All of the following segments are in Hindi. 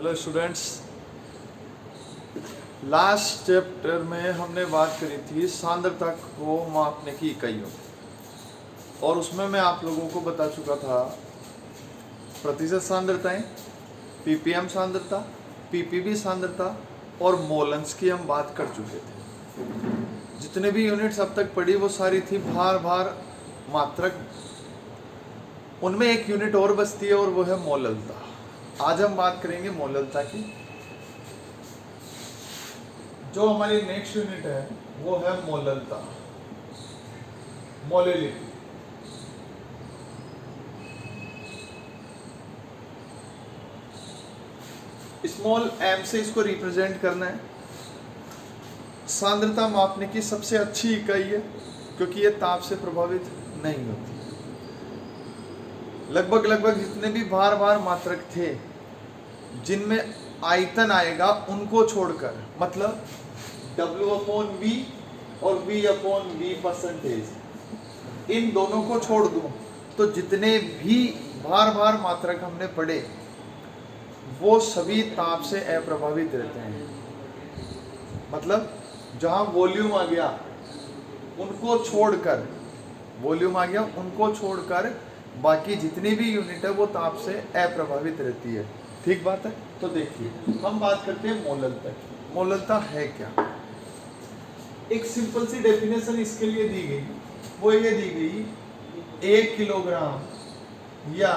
हेलो स्टूडेंट्स, लास्ट चैप्टर में हमने बात करी थी सांद्रता को मापने की इकाइयों और उसमें मैं आप लोगों को बता चुका था प्रतिशत सांद्रताएं, पीपीएम सांद्रता, पीपीवी सांद्रता और मोलन्स की हम बात कर चुके थे। जितने भी यूनिट्स अब तक पढ़ी वो सारी थी भार मात्रक। उनमें एक यूनिट और बचती है और वो है मोललता। आज हम बात करेंगे मोललता की। जो हमारी नेक्स्ट यूनिट है वो है मोललता, मोलेलिटी। स्मॉल एम से इसको रिप्रेजेंट करना है। सांद्रता मापने की सबसे अच्छी इकाई है क्योंकि ये ताप से प्रभावित नहीं होती। लगभग जितने भी भार मात्रक थे जिनमें आयतन आएगा उनको छोड़कर, मतलब W/V और V/V परसेंटेज, इन दोनों को छोड़ दूं तो जितने भी भार मात्रक हमने पढ़े वो सभी ताप से अप्रभावित रहते हैं। मतलब जहां वॉल्यूम आ गया उनको छोड़कर बाकी जितनी भी यूनिट है वो ताप से अप्रभावित रहती है। ठीक बात है। तो देखिए हम बात करते हैं मोललता की। मोललता है क्या? एक सिंपल सी डेफिनेशन इसके लिए दी गई, वो ये दी गई, 1 किलोग्राम या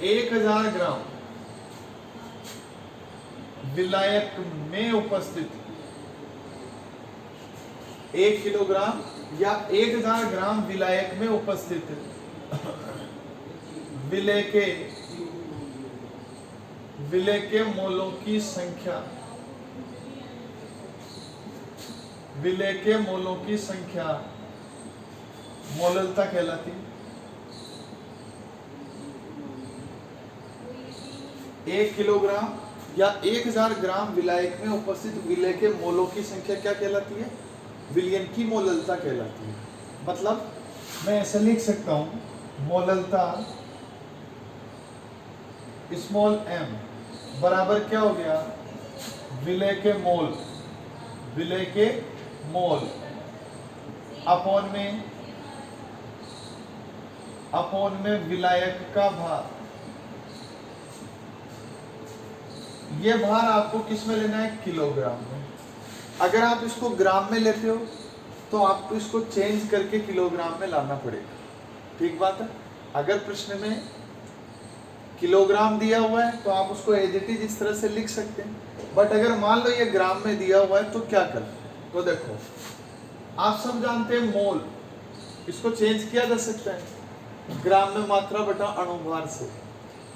1000 ग्राम विलायक में उपस्थित 1 किलोग्राम या 1000 ग्राम विलायक में उपस्थित विलेय के मोलों की संख्या, विलेय के मोलों की संख्या मोललता कहलाती है। 1 किलोग्राम या 1000 ग्राम विलायक में उपस्थित विलेय के मोलों की संख्या क्या कहलाती है? विलयन की मोललता कहलाती है। मतलब मैं ऐसे लिख सकता हूं, मोललता स्मॉल m बराबर क्या हो गया? विलेय के मोल अपॉन में विलायक का भार। ये भार आपको किस में लेना है? किलोग्राम में। अगर आप इसको ग्राम में लेते हो तो आपको इसको चेंज करके किलोग्राम में लाना पड़ेगा। ठीक बात है। अगर प्रश्न में किलोग्राम दिया हुआ है तो आप उसको एज इट इज इस तरह से लिख सकते हैं। बट अगर मान लो ये ग्राम में दिया हुआ है तो क्या करें? तो देखो, आप सब जानते हैं मोल, इसको चेंज किया जा सकता है ग्राम में मात्रा बटा अणुभार से।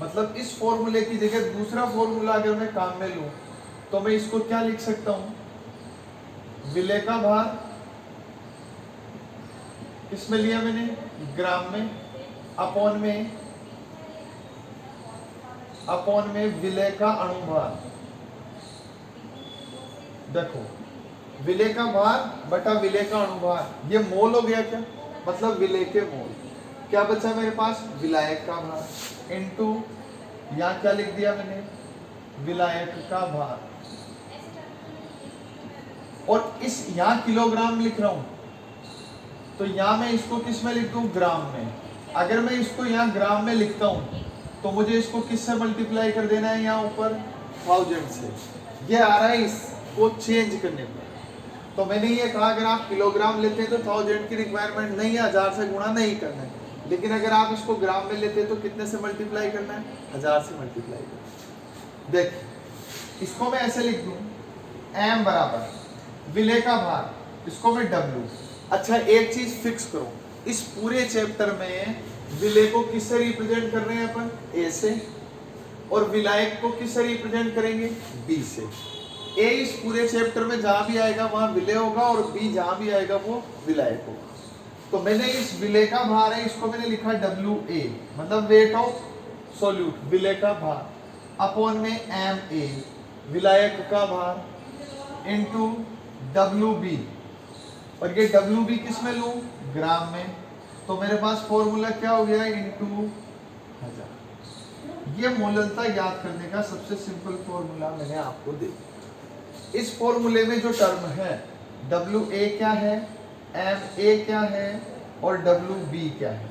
मतलब इस फॉर्मूले की जगह दूसरा फॉर्मूला अगर मैं काम में लूं तो मैं इसको क्या लिख सकता हूं? विलेय का भार किसमें लिया मैंने? ग्राम में, अपॉन में विलेय का अणुभार। देखो, विलेय का भार बटा विलेय का अणुभार, ये मोल हो गया क्या? मतलब विलेय के मोल। क्या बचा मेरे पास? विलायक का भार इनटू, यहां क्या लिख दिया मैंने? विलायक का भार। और इस यहां किलोग्राम लिख रहा हूं तो यहां मैं इसको किस में लिख दूं? ग्राम में। अगर मैं इसको यहां ग्राम में लिखता हूं तो मुझे इसको किससे मल्टीप्लाई कर देना है? यहाँ ऊपर 1000 से। ये आ रहा है इसको चेंज करने पर। तो मैंने ये कहा अगर आप किलोग्राम लेते हैं तो 1000 की रिक्वायरमेंट नहीं है, 1000 से गुणा नहीं करना है। लेकिन अगर आप इसको ग्राम में लेते हैं तो कितने से मल्टीप्लाई करना है? 1000 से मल्टीप्लाई करना है। देख, इसको मैं ऐसे लिख दूं, m बराबर विलेय का भार, इसको मैं W। अच्छा, एक चीज फिक्स करो, इस पूरे चैप्टर में विलेय को किससे रिप्रेजेंट कर रहे हैं अपन? A से। और विलायक को किससे रिप्रेजेंट करेंगे? B से। A इस पूरे चैप्टर में जहां भी आएगा वहां विलेय होगा और B जहां भी आएगा वो विलायक होगा। तो मैंने इस विलेय का भार है, इसको मैंने लिखा WA, मतलब वेट ऑफ सॉल्यूट, विलेय का भार, अपॉन में MA विलायक का भार, इनटू WB। और ये WB किस में लूं? ग्राम में। तो मेरे पास फॉर्मूला क्या हो गया? इनटू 1000। ये मोललता याद करने का सबसे सिंपल फॉर्मूला मैंने आपको दे। इस फॉर्मूले में जो टर्म है WA क्या है, MA क्या है और WB क्या है।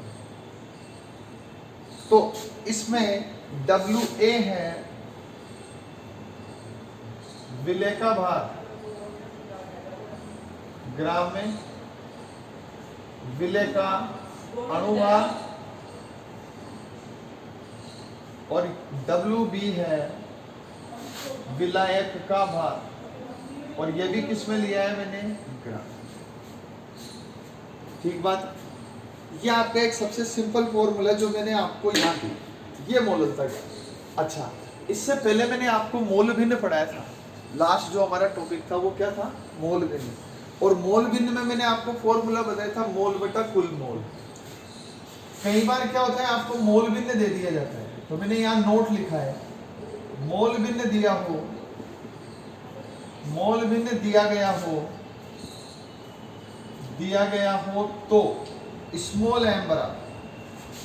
तो इसमें WA है विलेय का भार ग्राम में, विलेय का अणुभार, और WB है विलायक का भार, और ये भी किस में लिया है मैंने, ग्राम। ठीक बात। ये आपका एक सबसे सिंपल फॉर्मूला जो मैंने आपको यहाँ दी, ये मोललता का। अच्छा, इससे पहले मैंने आपको मोल भिन्न पढ़ाया था। लास्ट जो हमारा टॉपिक था वो क्या था, मोल भिन्न। और मोल भिन्न में मैंने आपको फॉर्मूला बताया था मोल बटा कुल मोल। कई बार क्या होता है आपको मोल भिन्न दे दिया जाता है, तो मैंने यहाँ नोट लिखा है मोल भिन्न दिया हो, मोल भिन्न दिया गया हो तो स्मॉल m बराबर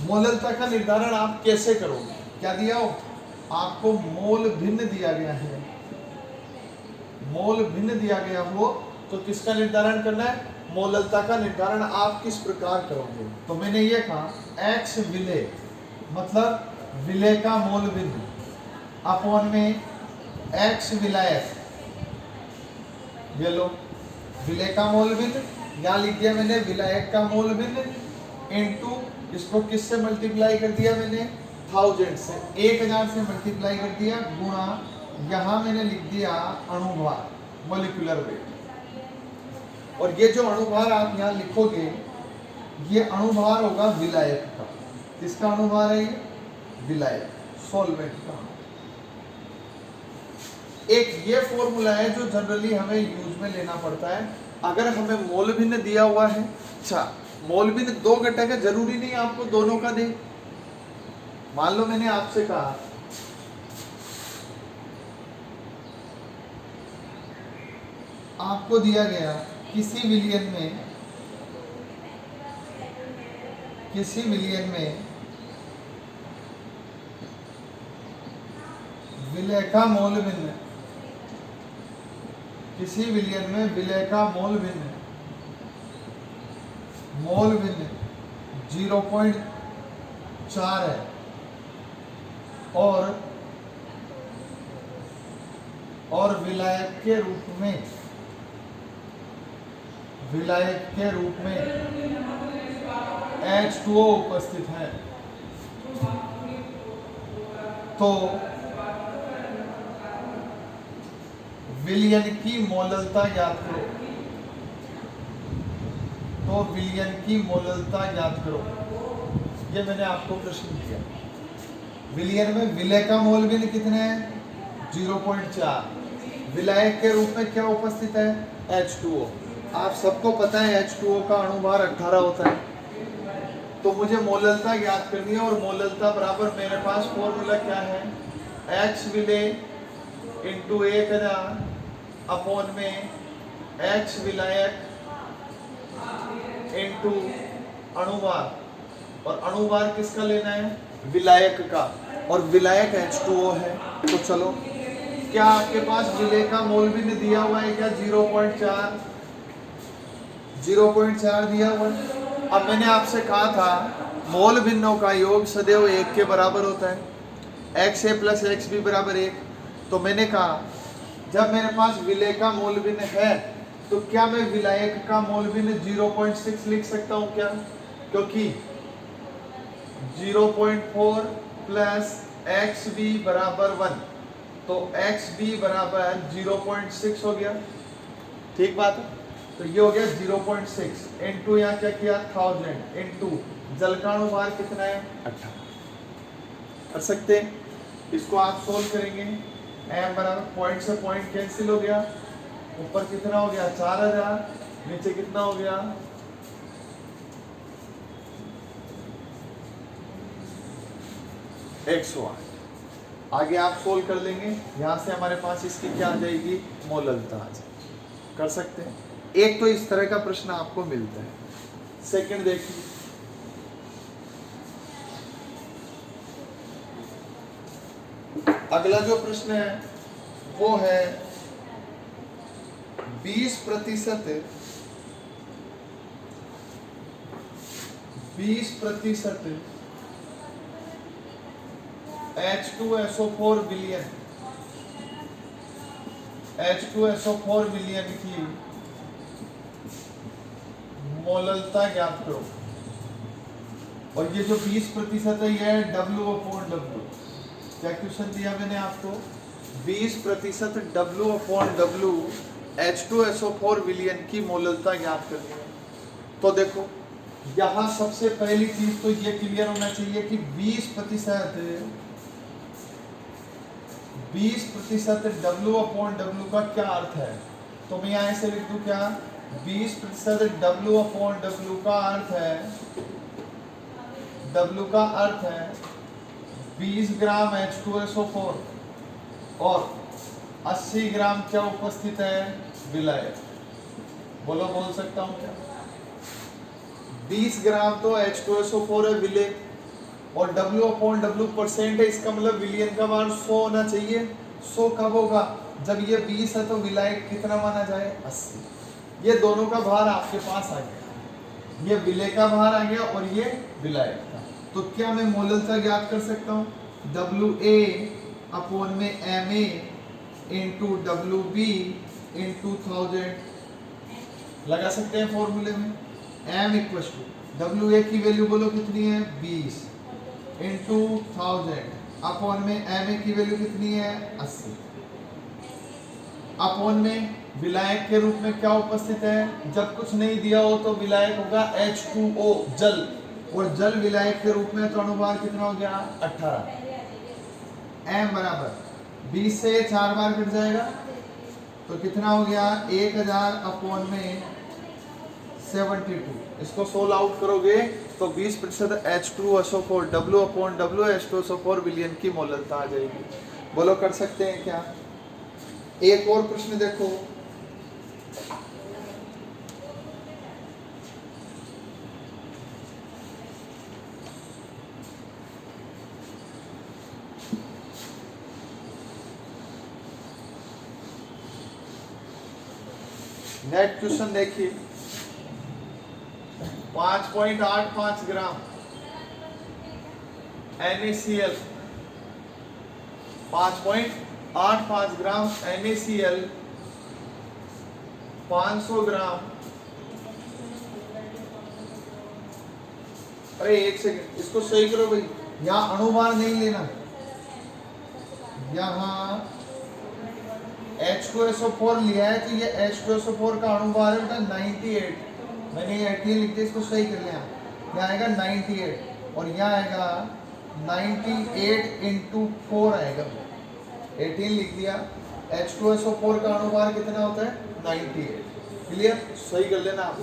मोललता का निर्धारण आप कैसे करोगे। क्या दिया हो आपको, मोल भिन्न दिया गया है, मोल भिन्न दिया गया हो तो किसका निर्धारण करना है, मोललता का निर्धारण आप किस प्रकार करोगे। तो मैंने ये कहा x विलेय मतलब विलेय का मोल भिन्न अपॉन में x विलायक, ये लो विलेय का मोल भिन्न, यहाँ लिख दिया मैंने विलायक का मोल भिन्न इनटू, इसको किससे मल्टीप्लाई कर दिया मैंने, 1000 से, 1000 से मल्टीप्लाई कर दिया, गुणा यहाँ मैंने लिख दिया अणुभार मोलिकुलर वेट। और ये जो अणुभार आप यहाँ लिखोगे ये अणुभार होगा विलायक का। किसका अणुभार है ये, विलायक सॉल्वेंट का। एक ये फॉर्मूला है जो जनरली हमें यूज में लेना पड़ता है अगर हमें मोल भिन्न दिया हुआ है। अच्छा, मोल भिन्न दो घटक है, जरूरी नहीं आपको दोनों का दे। मान लो मैंने आपसे कहा आपको दिया गया किसी विलियन में विलेय का मोल भिन्न, किसी विलियन में विलेय का मोल भिन्न 0.4 है और विलायक के रूप में H2O उपस्थित है, तो विलयन की मोललता याद करो, ये मैंने आपको प्रश्न किया। विलयन में विलेय का मोल भिन्न कितने हैं, 0.4, विलायक के रूप में क्या उपस्थित है, H2O। आप सबको पता है H2O का अणुभार 18 होता है। तो मुझे मोललता याद करनी है और मोललता बराबर मेरे पास फॉर्मूला क्या है, H विलेय इंटू 1000 अपॉन में H विलायक इंटू अणुभार, और अणुभार किसका लेना है, विलायक का, और विलायक H2O है। तो चलो, क्या आपके पास विलेय का मोल भिन्न दिया हुआ है क्या, 0.4 दिया हुआ है। अब मैंने आपसे कहा था मोल भिन्नों का योग सदैव 1 के बराबर होता है, XA प्लस XB बराबर 1। तो मैंने कहा जब मेरे पास विलेय का मोल भिन्न है तो क्या मैं विलायक का मोल भिन्न 0.6 लिख सकता हूं क्या, क्योंकि 0.4 प्लस XB बराबर 1, तो XB बराबर 0.6 हो गया। ठीक बात है, तो ये हो गया 0.6 इंटू यहाँ क्या किया 1000 इंटू जल का अणुभार कितना है 18। कर सकते हैं, इसको आप सोल्व करेंगे। m बराबर पॉइंट से पॉइंट कैंसिल हो गया, ऊपर कितना हो गया 4000, नीचे कितना हो गया 108। आगे आप सोल्व कर लेंगे, यहाँ से हमारे पास इसकी क्या आ जाएगी, मोललता आ जाएगी। कर सकते हैं। एक तो इस तरह का प्रश्न आपको मिलता है। सेकंड देखिए, अगला जो प्रश्न है वो है 20% 20% H2SO4 विलयन H2SO4 विलयन की मोललता ज्ञात करो। और ये जो 20% है ये है W/W। क्या क्वेश्चन दिया मैंने आपको? 20% W/W H2SO4 विलयन की मोललता ज्ञात करनी है। तो देखो यहाँ सबसे पहली चीज तो ये क्लियर होना चाहिए कि 20% W/W का क्या अर्थ है। तो मैं यहाँ से लिख दूं क्या? 20% W/W का अर्थ है, W का अर्थ है 20 ग्राम H2SO4 और 80 ग्राम क्या उपस्थित है? विलायक। बोलो, बोल सकता हूं क्या? 20 ग्राम तो H2SO4 है विलय, और W/W परसेंट है, इसका मतलब विलयन का मान 100 होना चाहिए। 100 कब होगा? जब ये 20 है तो विलायक कितना माना जाए? 80। ये दोनों का भार आपके पास आ गया, ये विलय का भार आ गया और ये विलायक का। तो क्या मैं मोललता ज्ञात कर सकता हूँ? WA/MA इंटू WB इंटू 1000 लगा सकते हैं फॉर्मूले में। M इक्वल टू WA की वैल्यू बोलो कितनी है? 20 इंटू 1000 अपॉन में MA की वैल्यू कितनी है? 80 अपॉन में विलायक के रूप में क्या उपस्थित है? जब कुछ नहीं दिया हो तो विलायक होगा H2O जल, और जल विलायक के रूप में तो अणुभार कितना हो गया? 18। M बराबर 20 से 4 बार कट जाएगा तो कितना हो गया? 1000 अपॉन में 72। इसको सोल्व आउट करोगे तो 20% H2SO4 W/W H2SO4 विलयन की मोललता आ जाएगी। बोलो, कर सकते हैं क्या? एक और प्रश्न देखो। नेक्स्ट क्वेश्चन देखिए, 5.85 ग्राम NaCl, 5.85 ग्राम NaCl 500 ग्राम, अरे एक सेकंड, इसको सही करो भाई। यहाँ अणुभार नहीं लेना, यहाँ H2SO4 लिया है तो ये H2SO4 का अणुभार है 98। मैंने ये 18 लिख दिया, इसको सही कर लिया। यहाँ आएगा 98 और यहाँ आएगा 98 इंटू 4 आएगा। 18 लिख दिया। H2SO4 का अणुभार कितना होता है? 98। क्लियर? सही कर लेना आप।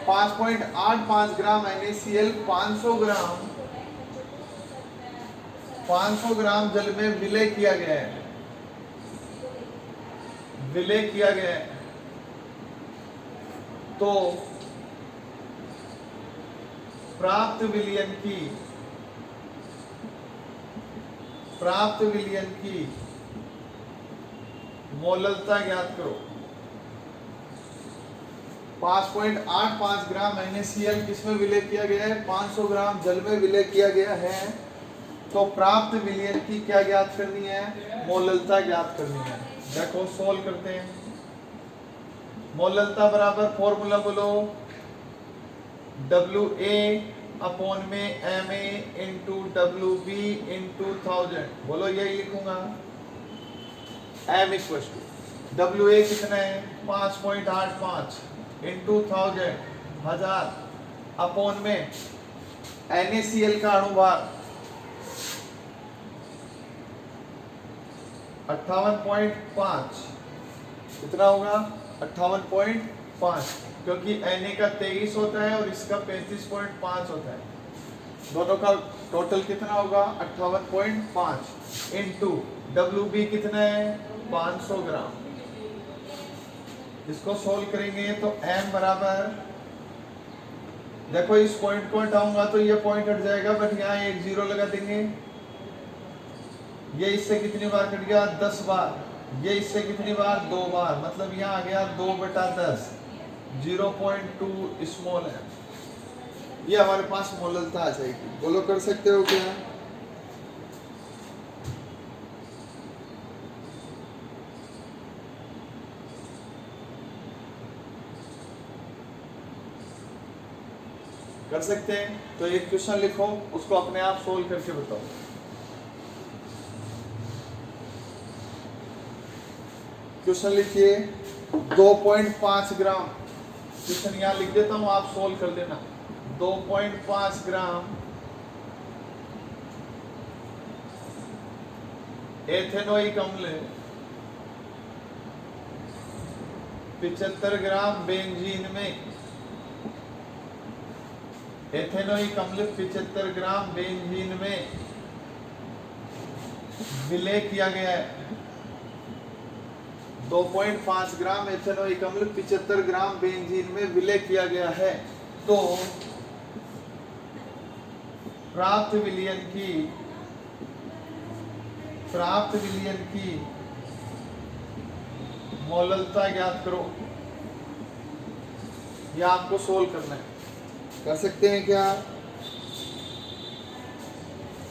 5.85 ग्राम NaCl 500 ग्राम जल में विलय किया गया है, विलय किया गया है। तो प्राप्त विलयन की मोललता ज्ञात करो। 5.85 ग्राम NaCl किसमें विलय किया गया है? 500 ग्राम जल में विलय किया गया है। तो प्राप्त विलयन की क्या ज्ञात करनी है? मोललता ज्ञात करनी है। देखो सोल्व करते हैं। मोललता बराबर फॉर्मूला बोलो, WA अपॉन में MA इंटू WB इंटू 1000। बोलो, यही लिखूंगा। M इक्वल टू WA कितना है? 5.85 इंटू 1000 अपॉन में NaCl का अणुभार 58.5। कितना होगा? 58.5, क्योंकि Na का 23 होता है और इसका 35.5 होता है। दोनों का टोटल कितना होगा? 58.5 इंटू WB कितना है? 500 ग्राम। इसको सोल्व करेंगे तो M बराबर, देखो इस पॉइंट को हटाऊंगा तो ये पॉइंट हट जाएगा, बट यहाँ एक जीरो लगा देंगे। ये इससे कितनी बार कट गया, 10 बार। ये इससे कितनी बार, 2 बार, मतलब यहाँ आ गया 2/10, 0.2 स्मॉल है। ये हमारे पास मोललता आ जाएगी। बोलो कर सकते हो क्या? कर सकते हैं? तो एक क्वेश्चन लिखो, उसको अपने आप सोल्व करके बताओ। क्वेश्चन लिखिए 2.5 ग्राम। क्वेश्चन यहाँ लिख देता हूं, आप सोल्व कर देना। 2.5 ग्राम एथेनोइक अम्ल, 75 ग्राम बेंजीन में, एथेनोइक अम्ल 75 ग्राम बेंजीन में विलय किया गया है। 2.5 ग्राम एथेनोइक अम्ल 75 ग्राम बेंजीन में विलय किया गया है। तो प्राप्त विलयन की मोललता ज्ञात करो। यह आपको सोल्व करना है। कर सकते हैं क्या?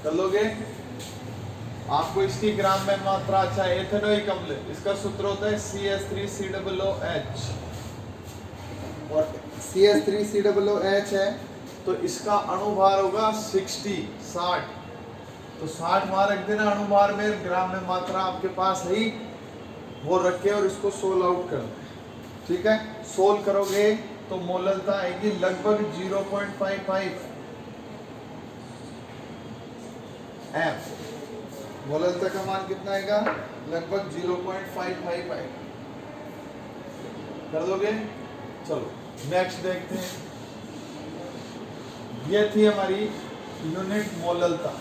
कर लोगे? आपको इसकी ग्राम में मात्रा, अच्छा एथेनोइक अम्ल, इसका सूत्र होता है CH3COOH, और CH3COOH है तो इसका अणुभार होगा 60। तो 60 वहां रख देना अणुभार में, ग्राम में मात्रा आपके पास है ही, वो रख के और इसको सोल्व आउट कर दें। ठीक है, सोल्व करोगे तो मोललता आएगी लगभग 0.55 एम। मोललता का मान कितना आएगा? लगभग 0.55 आएगा। कर दोगे? चलो नेक्स्ट देखते हैं। ये थी हमारी यूनिट मोललता।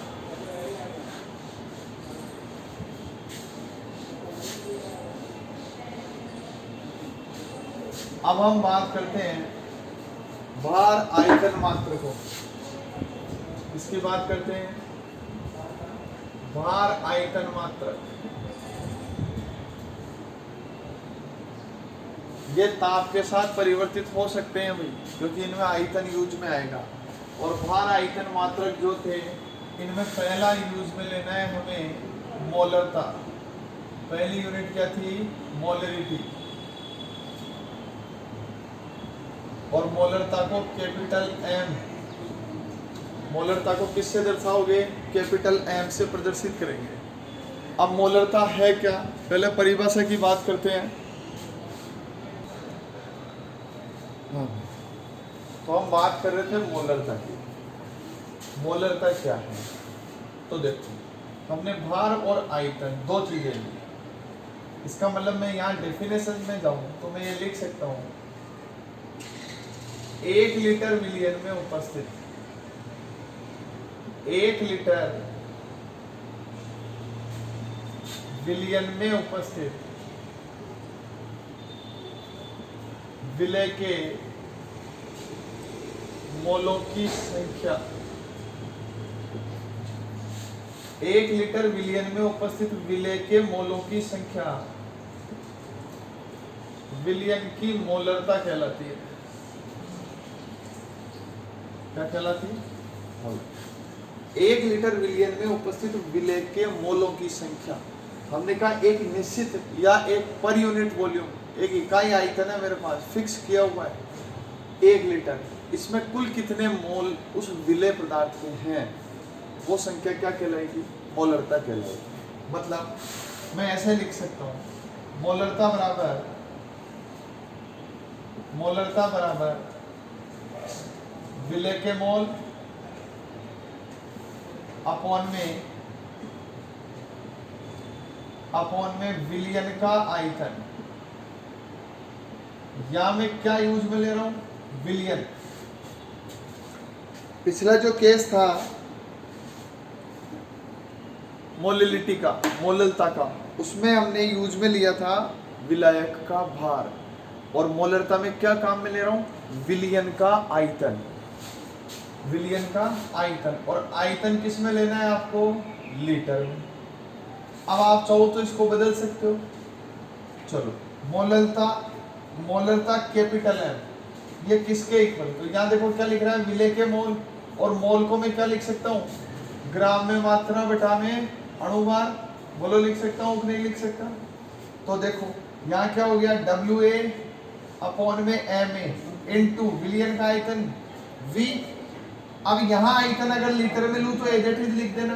अब हम बात करते हैं भार आयतन मात्र को। इसकी बात करते हैं, भार आयतन मात्रक। ये ताप के साथ परिवर्तित हो सकते हैं भाई, क्योंकि इनमें आयतन यूज में आएगा। और भार आयतन मात्रक जो थे, इनमें पहला यूज में लेना है हमें मोलरता। पहली यूनिट क्या थी? मोलरिटी। और मोलरता को कैपिटल एम, मोलरता को किससे दर्शाओगे? कैपिटल एम से प्रदर्शित करेंगे। अब मोलरता है क्या? पहले परिभाषा की बात करते हैं। तो हम बात कर रहे थे मोलरता की। मोलरता क्या है? तो देखो, हमने भार और आयतन दो चीजें ली। इसका मतलब मैं यहाँ डेफिनेशन में जाऊं तो मैं ये लिख सकता हूं, 1 लीटर विलयन में उपस्थित 1 लीटर विलयन में उपस्थित विलय के मोलों की संख्या, 1 लीटर विलयन में उपस्थित विलय के मोलों की संख्या विलयन की मोलरता कहलाती है। क्या कहलाती है? 1 लीटर विलयन में उपस्थित विलय के मोलों की संख्या। हमने कहा एक निश्चित या एक पर यूनिट वॉल्यूम, एक इकाई आयतन है मेरे पास, फिक्स किया हुआ है 1 लीटर। इसमें कुल कितने मोल उस विलय पदार्थ के हैं, वो संख्या क्या कहलाएगी? मोलरता कहलाएगी। मतलब मैं ऐसे लिख सकता हूँ, मोलरता बराबर विलय के मोल अपॉन में विलयन का आयतन। या मैं क्या यूज में ले रहा हूं? विलयन। पिछला जो केस था मोलिलिटी का, मोललता का, उसमें हमने यूज में लिया था विलायक का भार। और मोलरता में क्या काम में ले रहा हूं? विलयन का आयतन। विलयन का आयतन। और आयतन किस में लेना है आपको? लीटर में। अब आप चाहो तो इसको बदल सकते हो। चलो, मोलरता, मोलरता कैपिटल एम, ये किसके इक्वल, तो यहाँ देखो क्या लिख रहा है, विले के मोल, और मोल को मैं क्या लिख सकता हूँ, ग्राम में मात्रा बटा में अणुभार। बोलो लिख सकता हूँ कि नहीं लिख सकता। तो देखो यहाँ क्या हो गया, डब्ल्यू ए अपॉन में एम ए इंटू विलियन का आयतन वी। अब यहाँ आयतन अगर लीटर में लूँ तो एज इट इज लिख देना,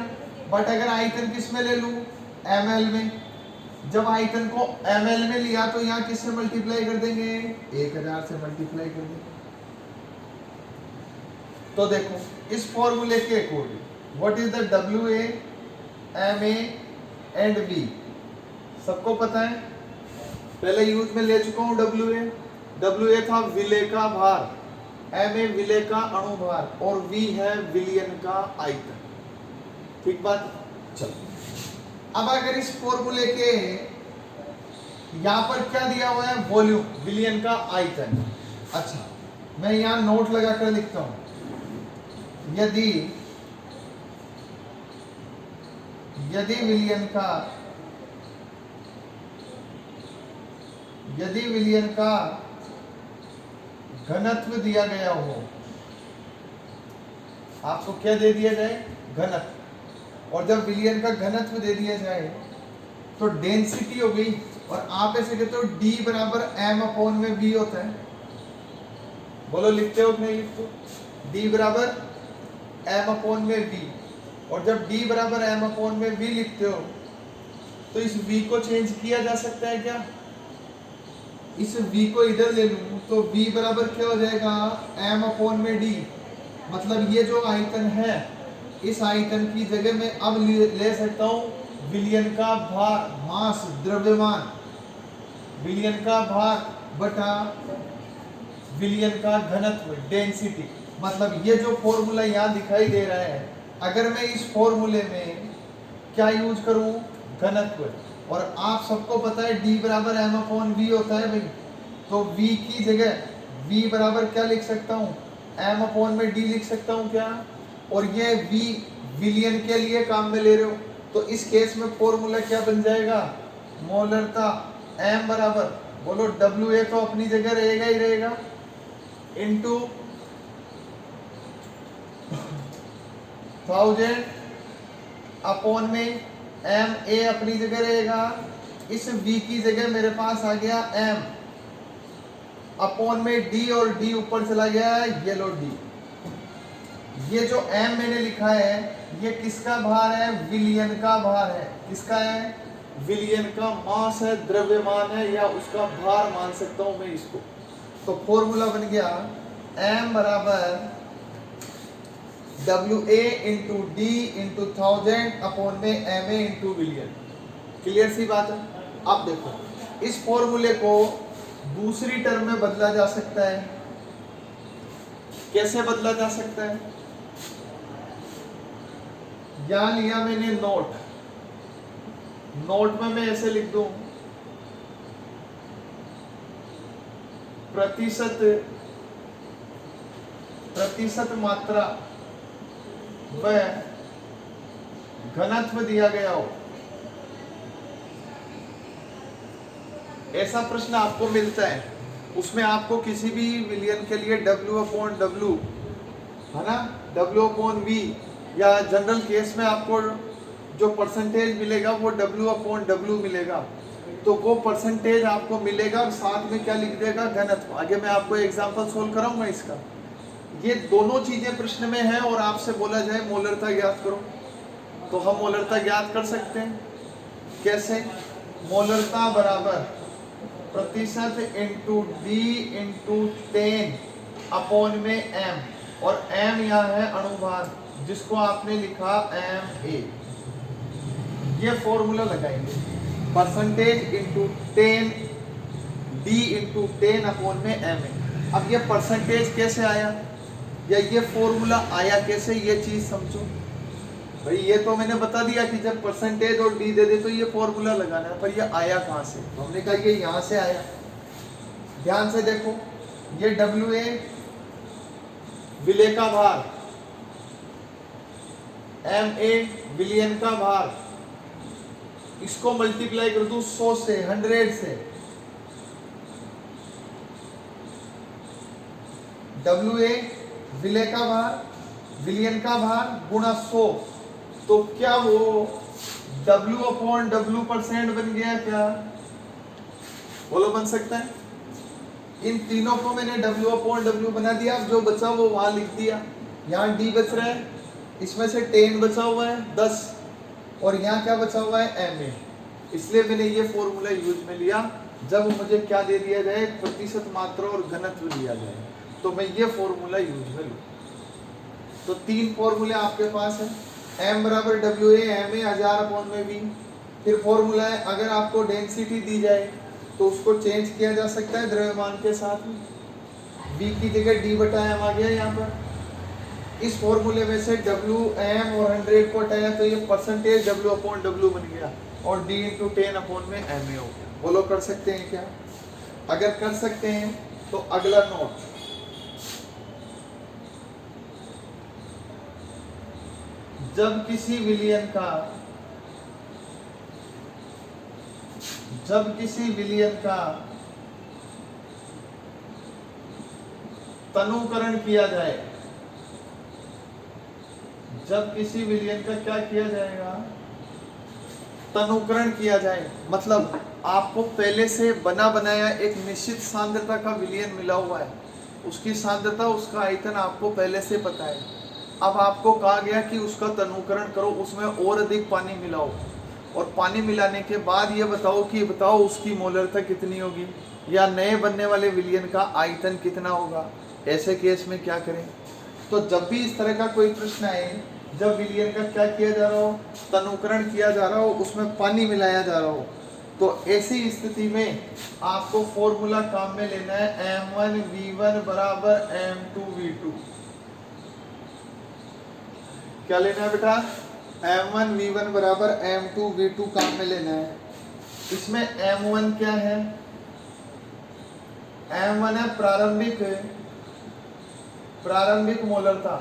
बट अगर आयतन किस में ले लूँ, एम एल में। जब आयतन को एम एल में लिया तो यहाँ किससे मल्टीप्लाई कर देंगे, 1000 से मल्टीप्लाई कर देंगे। तो देखो इस फॉर्मूले के according what is the W A M A and B, सबको पता है, पहले यूज में ले चुका हूं डब्ल्यू ए। डब्ल्यू ए था विले का भार, एम ए विले का अणुभार, और वी है विलियन का आयतन। ठीक बात। चलो अब अगर इस फॉर्मूले के यहां पर क्या दिया हुआ है, वॉल्यूम, विलियन का आयतन। अच्छा मैं यहां नोट लगाकर लिखता हूं, यदि विलियन का घनत्व दिया गया हो, आपको क्या दे दिया जाए, घनत्व, और जब विलियन का घनत्व दे दिया जाए तो डेंसिटी हो गई, और आप ऐसे कहते हो डी बराबर एम अपॉन में वी होता है। बोलो लिखते हो कि नहीं लिखते हो, डी बराबर एम अपॉन में वी, और जब डी बराबर एम अपॉन में वी लिखते हो तो इस v को चेंज किया जा सकता है क्या, इस v को इधर ले लूं तो v बराबर क्या हो जाएगा, m अपॉन में d। मतलब ये जो आयतन है, इस आयतन की जगह में अब ले सकता हूं विलियन का भार, मास, द्रव्यमान, विलियन का भार बटा विलियन का घनत्व, डेंसिटी। मतलब ये जो फॉर्मूला यहाँ दिखाई दे रहा है, अगर मैं इस फॉर्मूले में क्या यूज करूं, घनत्व, और आप सबको पता है d बराबर m अपॉन वी होता है भाई, तो v की जगह v बराबर क्या लिख सकता हूं, m अपॉन में d लिख सकता हूं क्या, और ये v विलियन के लिए काम में ले रहे हो, तो इस केस में फॉर्मूला क्या बन जाएगा, मोलरता m बराबर, बोलो डब्ल्यू ए तो अपनी जगह रहेगा ही रहेगा, इंटू 1000 अपॉन में एम ए अपनी जगह रहेगा, इस v की जगह मेरे पास आ गया m अपॉन में d, और d ऊपर चला गया ये लो d। ये जो m मैंने लिखा है ये किसका भार है, विलियन का भार है। किसका है, विलियन का मास है, द्रव्यमान है, या उसका भार मान सकता हूं मैं इसको। तो फॉर्मूला बन गया m बराबर W A into D into 1000 upon में एम ए इंटू विलियन। क्लियर सी बात है। अब देखो इस फॉर्मूले को दूसरी टर्म में बदला जा सकता है। कैसे बदला जा सकता है, यहां लिया मैंने नोट, नोट में मैं ऐसे लिख दूं, प्रतिशत मात्रा व घनत्व दिया गया हो, ऐसा प्रश्न आपको मिलता है, उसमें आपको किसी भी विलियन के लिए W अपॉन W है ना, W अपॉन V, या जनरल केस में आपको जो परसेंटेज मिलेगा वो W अपॉन W मिलेगा, तो वो परसेंटेज आपको मिलेगा और साथ में क्या लिख देगा, घनत्व। आगे मैं आपको एग्जांपल सोल्व कराऊंगा इसका। ये दोनों चीजें प्रश्न में है और आपसे बोला जाए मोलरता ज्ञात करो, तो हम मोलरता ज्ञात कर सकते हैं। कैसे, मोलरता बराबर प्रतिशत इंटू डी इंटू 10 अपॉन में m, और m यहाँ है अणुभार जिसको आपने लिखा m a। ये फॉर्मूला लगाएंगे, percentage into 10 D into 10 upon में m a। अब ये परसेंटेज कैसे आया या ये फॉर्मूला आया कैसे, ये चीज समझो भाई। ये तो मैंने बता दिया कि जब परसेंटेज और डी दे दे तो ये फॉर्मूला लगाना है, पर ये आया कहां से, हमने कहा ये यहां से आया। ध्यान से देखो, ये डब्ल्यू ए विले का भार, एम ए विलियन का भार, इसको मल्टीप्लाई कर दूं 100 से, 100 से, WA विलय का भार, विलयन का भार गुणा 100, तो क्या वो W/W% बन गया क्या? बोलो बन सकता है? इन तीनों को मैंने W/W बना दिया, अब जो बचा वो वहां लिख दिया। यहाँ D बच रहा है, इसमें से 10 बचा हुआ है 10, और यहाँ क्या बचा हुआ है MA, इसलिए मैंने ये फॉर्मूला यूज में लिया। जब मुझे क्या दे दिया जाए, प्रतिशत मात्रा और घनत्व दिया जाए, तो मैं ये फॉर्मूला यूज में लूँ। तो 3 फॉर्मूले आपके पास है, M बराबर WA, MA 1000/V। फिर फॉर्मूला है, अगर आपको डेंसिटी दी जाए तो उसको चेंज किया जा सकता है द्रव्यमान के साथ में, V की जगह D/M आ गया यहाँ पर। इस फॉर्मूले में से WM और 100 को हटाया तो ये परसेंटेज W/W बन गया, और D × 10/MA हो गया। बोलो कर सकते हैं क्या? अगर कर सकते हैं तो अगला नोट, जब किसी विलयन का तनुकरण किया जाए, जब किसी विलयन का क्या किया जाएगा, तनुकरण किया जाए, मतलब आपको पहले से बना बनाया एक निश्चित सांद्रता का विलयन मिला हुआ है, उसकी सांद्रता, उसका आयतन आपको पहले से पता है। अब आपको कहा गया कि उसका तनुकरण करो, उसमें और अधिक पानी मिलाओ, और पानी मिलाने के बाद ये बताओ उसकी मोलरता कितनी होगी, या नए बनने वाले विलयन का आयतन कितना होगा। ऐसे केस में क्या करें? तो जब भी इस तरह का कोई प्रश्न आए, जब विलयन का क्या किया जा रहा हो, तनुकरण किया जा रहा हो, उसमें पानी मिलाया जा रहा हो, तो ऐसी स्थिति में आपको फॉर्मूला काम में लेना है, M1V1 बराबर M2V2। क्या लेना है बेटा? M1V1 बराबर M2V2 काम में लेना है। इसमें M1 क्या है? M1 है प्रारंभिक मोलरता।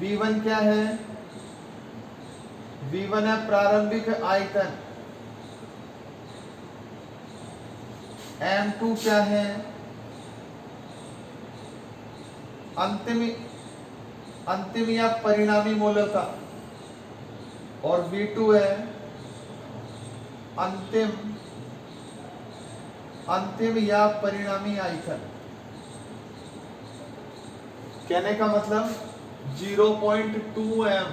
V1 क्या है? V1 है प्रारंभिक आयतन। M2 क्या है? अंतिम या परिणामी मोलरता, और V2 है अंतिम या परिणामी आयतन। कहने का मतलब 0.2 m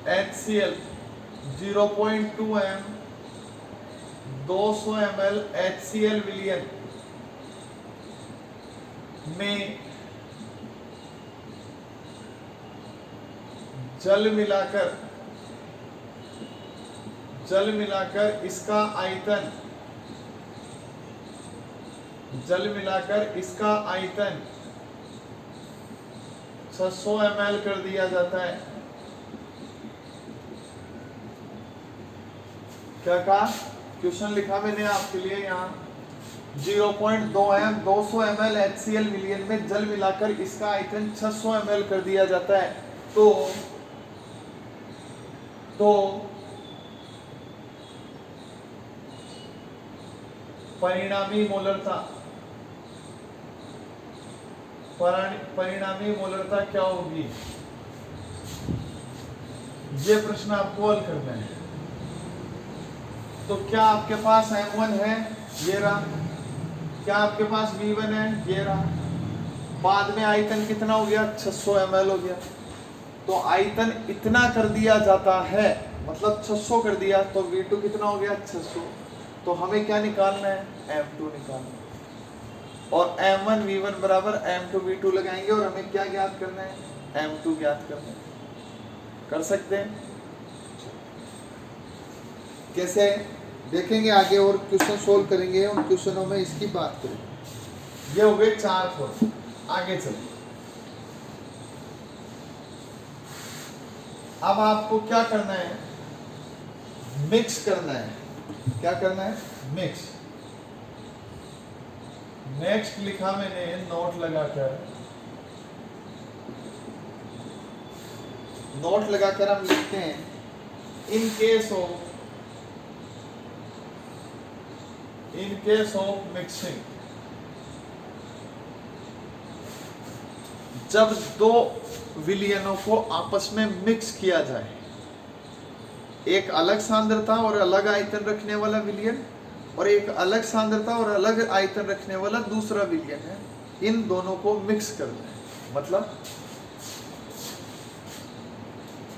HCl, 0.2 m 200 ml HCl विलयन में जल मिलाकर इसका आयतन 600 ml कर दिया जाता है। क्या कहा? क्वेश्चन लिखा मैंने आपके लिए यहाँ, 0.2 m 200 ml HCl विलयन में जल मिलाकर इसका आयतन 600 ml कर दिया जाता है। तो परिणामी मोलरता क्या होगी? ये प्रश्न आपको हल करना है। तो क्या आपके पास M1 है? ये रहा। क्या आपके पास V1 है? ये रहा। बाद में आयतन कितना हो गया? 600 ml हो गया। तो आयतन इतना कर दिया जाता है, मतलब 600 कर दिया, तो V2 कितना हो गया? 600। तो हमें क्या निकालना है? M2 निकालना है। और M1V1 बराबर M2V2 लगाएंगे, और हमें क्या ज्ञात करना है? M2 ज्ञात करना है। कर सकते हैं? कैसे देखेंगे आगे, और क्वेश्चन सोल्व करेंगे, उन क्वेश्चनों में इसकी बात करेंगे। ये हो गए 4 फॉर्म। आगे चलिए, अब आपको क्या करना है? मिक्स करना है। क्या करना है? मिक्स। नेक्स्ट लिखा मैंने नोट लगाकर हम लिखते हैं in case of mixing, जब दो विलयनों को आपस में मिक्स किया जाए, एक अलग सांद्रता और अलग आयतन रखने वाला विलयन और एक अलग सांद्रता और अलग आयतन रखने वाला दूसरा विलयन है, इन दोनों को मिक्स कर दें। मतलब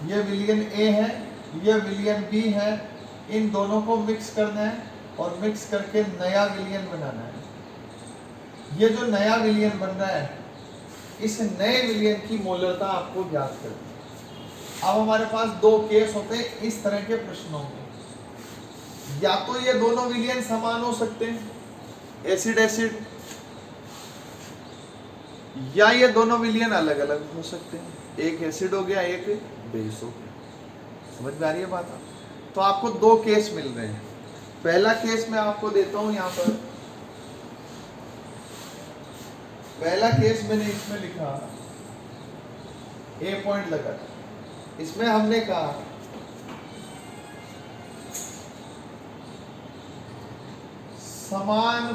ये विलयन ए है, ये विलयन बी है, इन दोनों को मिक्स करना है और मिक्स करके नया विलयन बनाना है। ये जो नया विलयन बन रहा है, इस नए विलयन की मोलरता आपको ज्ञात करनी है। अब हमारे पास दो केस होते हैं इस तरह के प्रश्नों में, या तो ये दोनों विलयन समान हो सकते हैं, एसिड एसिड, या ये दोनों विलयन अलग अलग हो सकते हैं, एक एसिड हो गया एक बेस हो गया। समझ में आ रही है बात? तो आपको दो केस मिल रहे हैं। पहला केस मैं आपको देता हूं यहां पर, पहला केस मैंने इसमें लिखा ए पॉइंट लगा, इसमें हमने कहा समान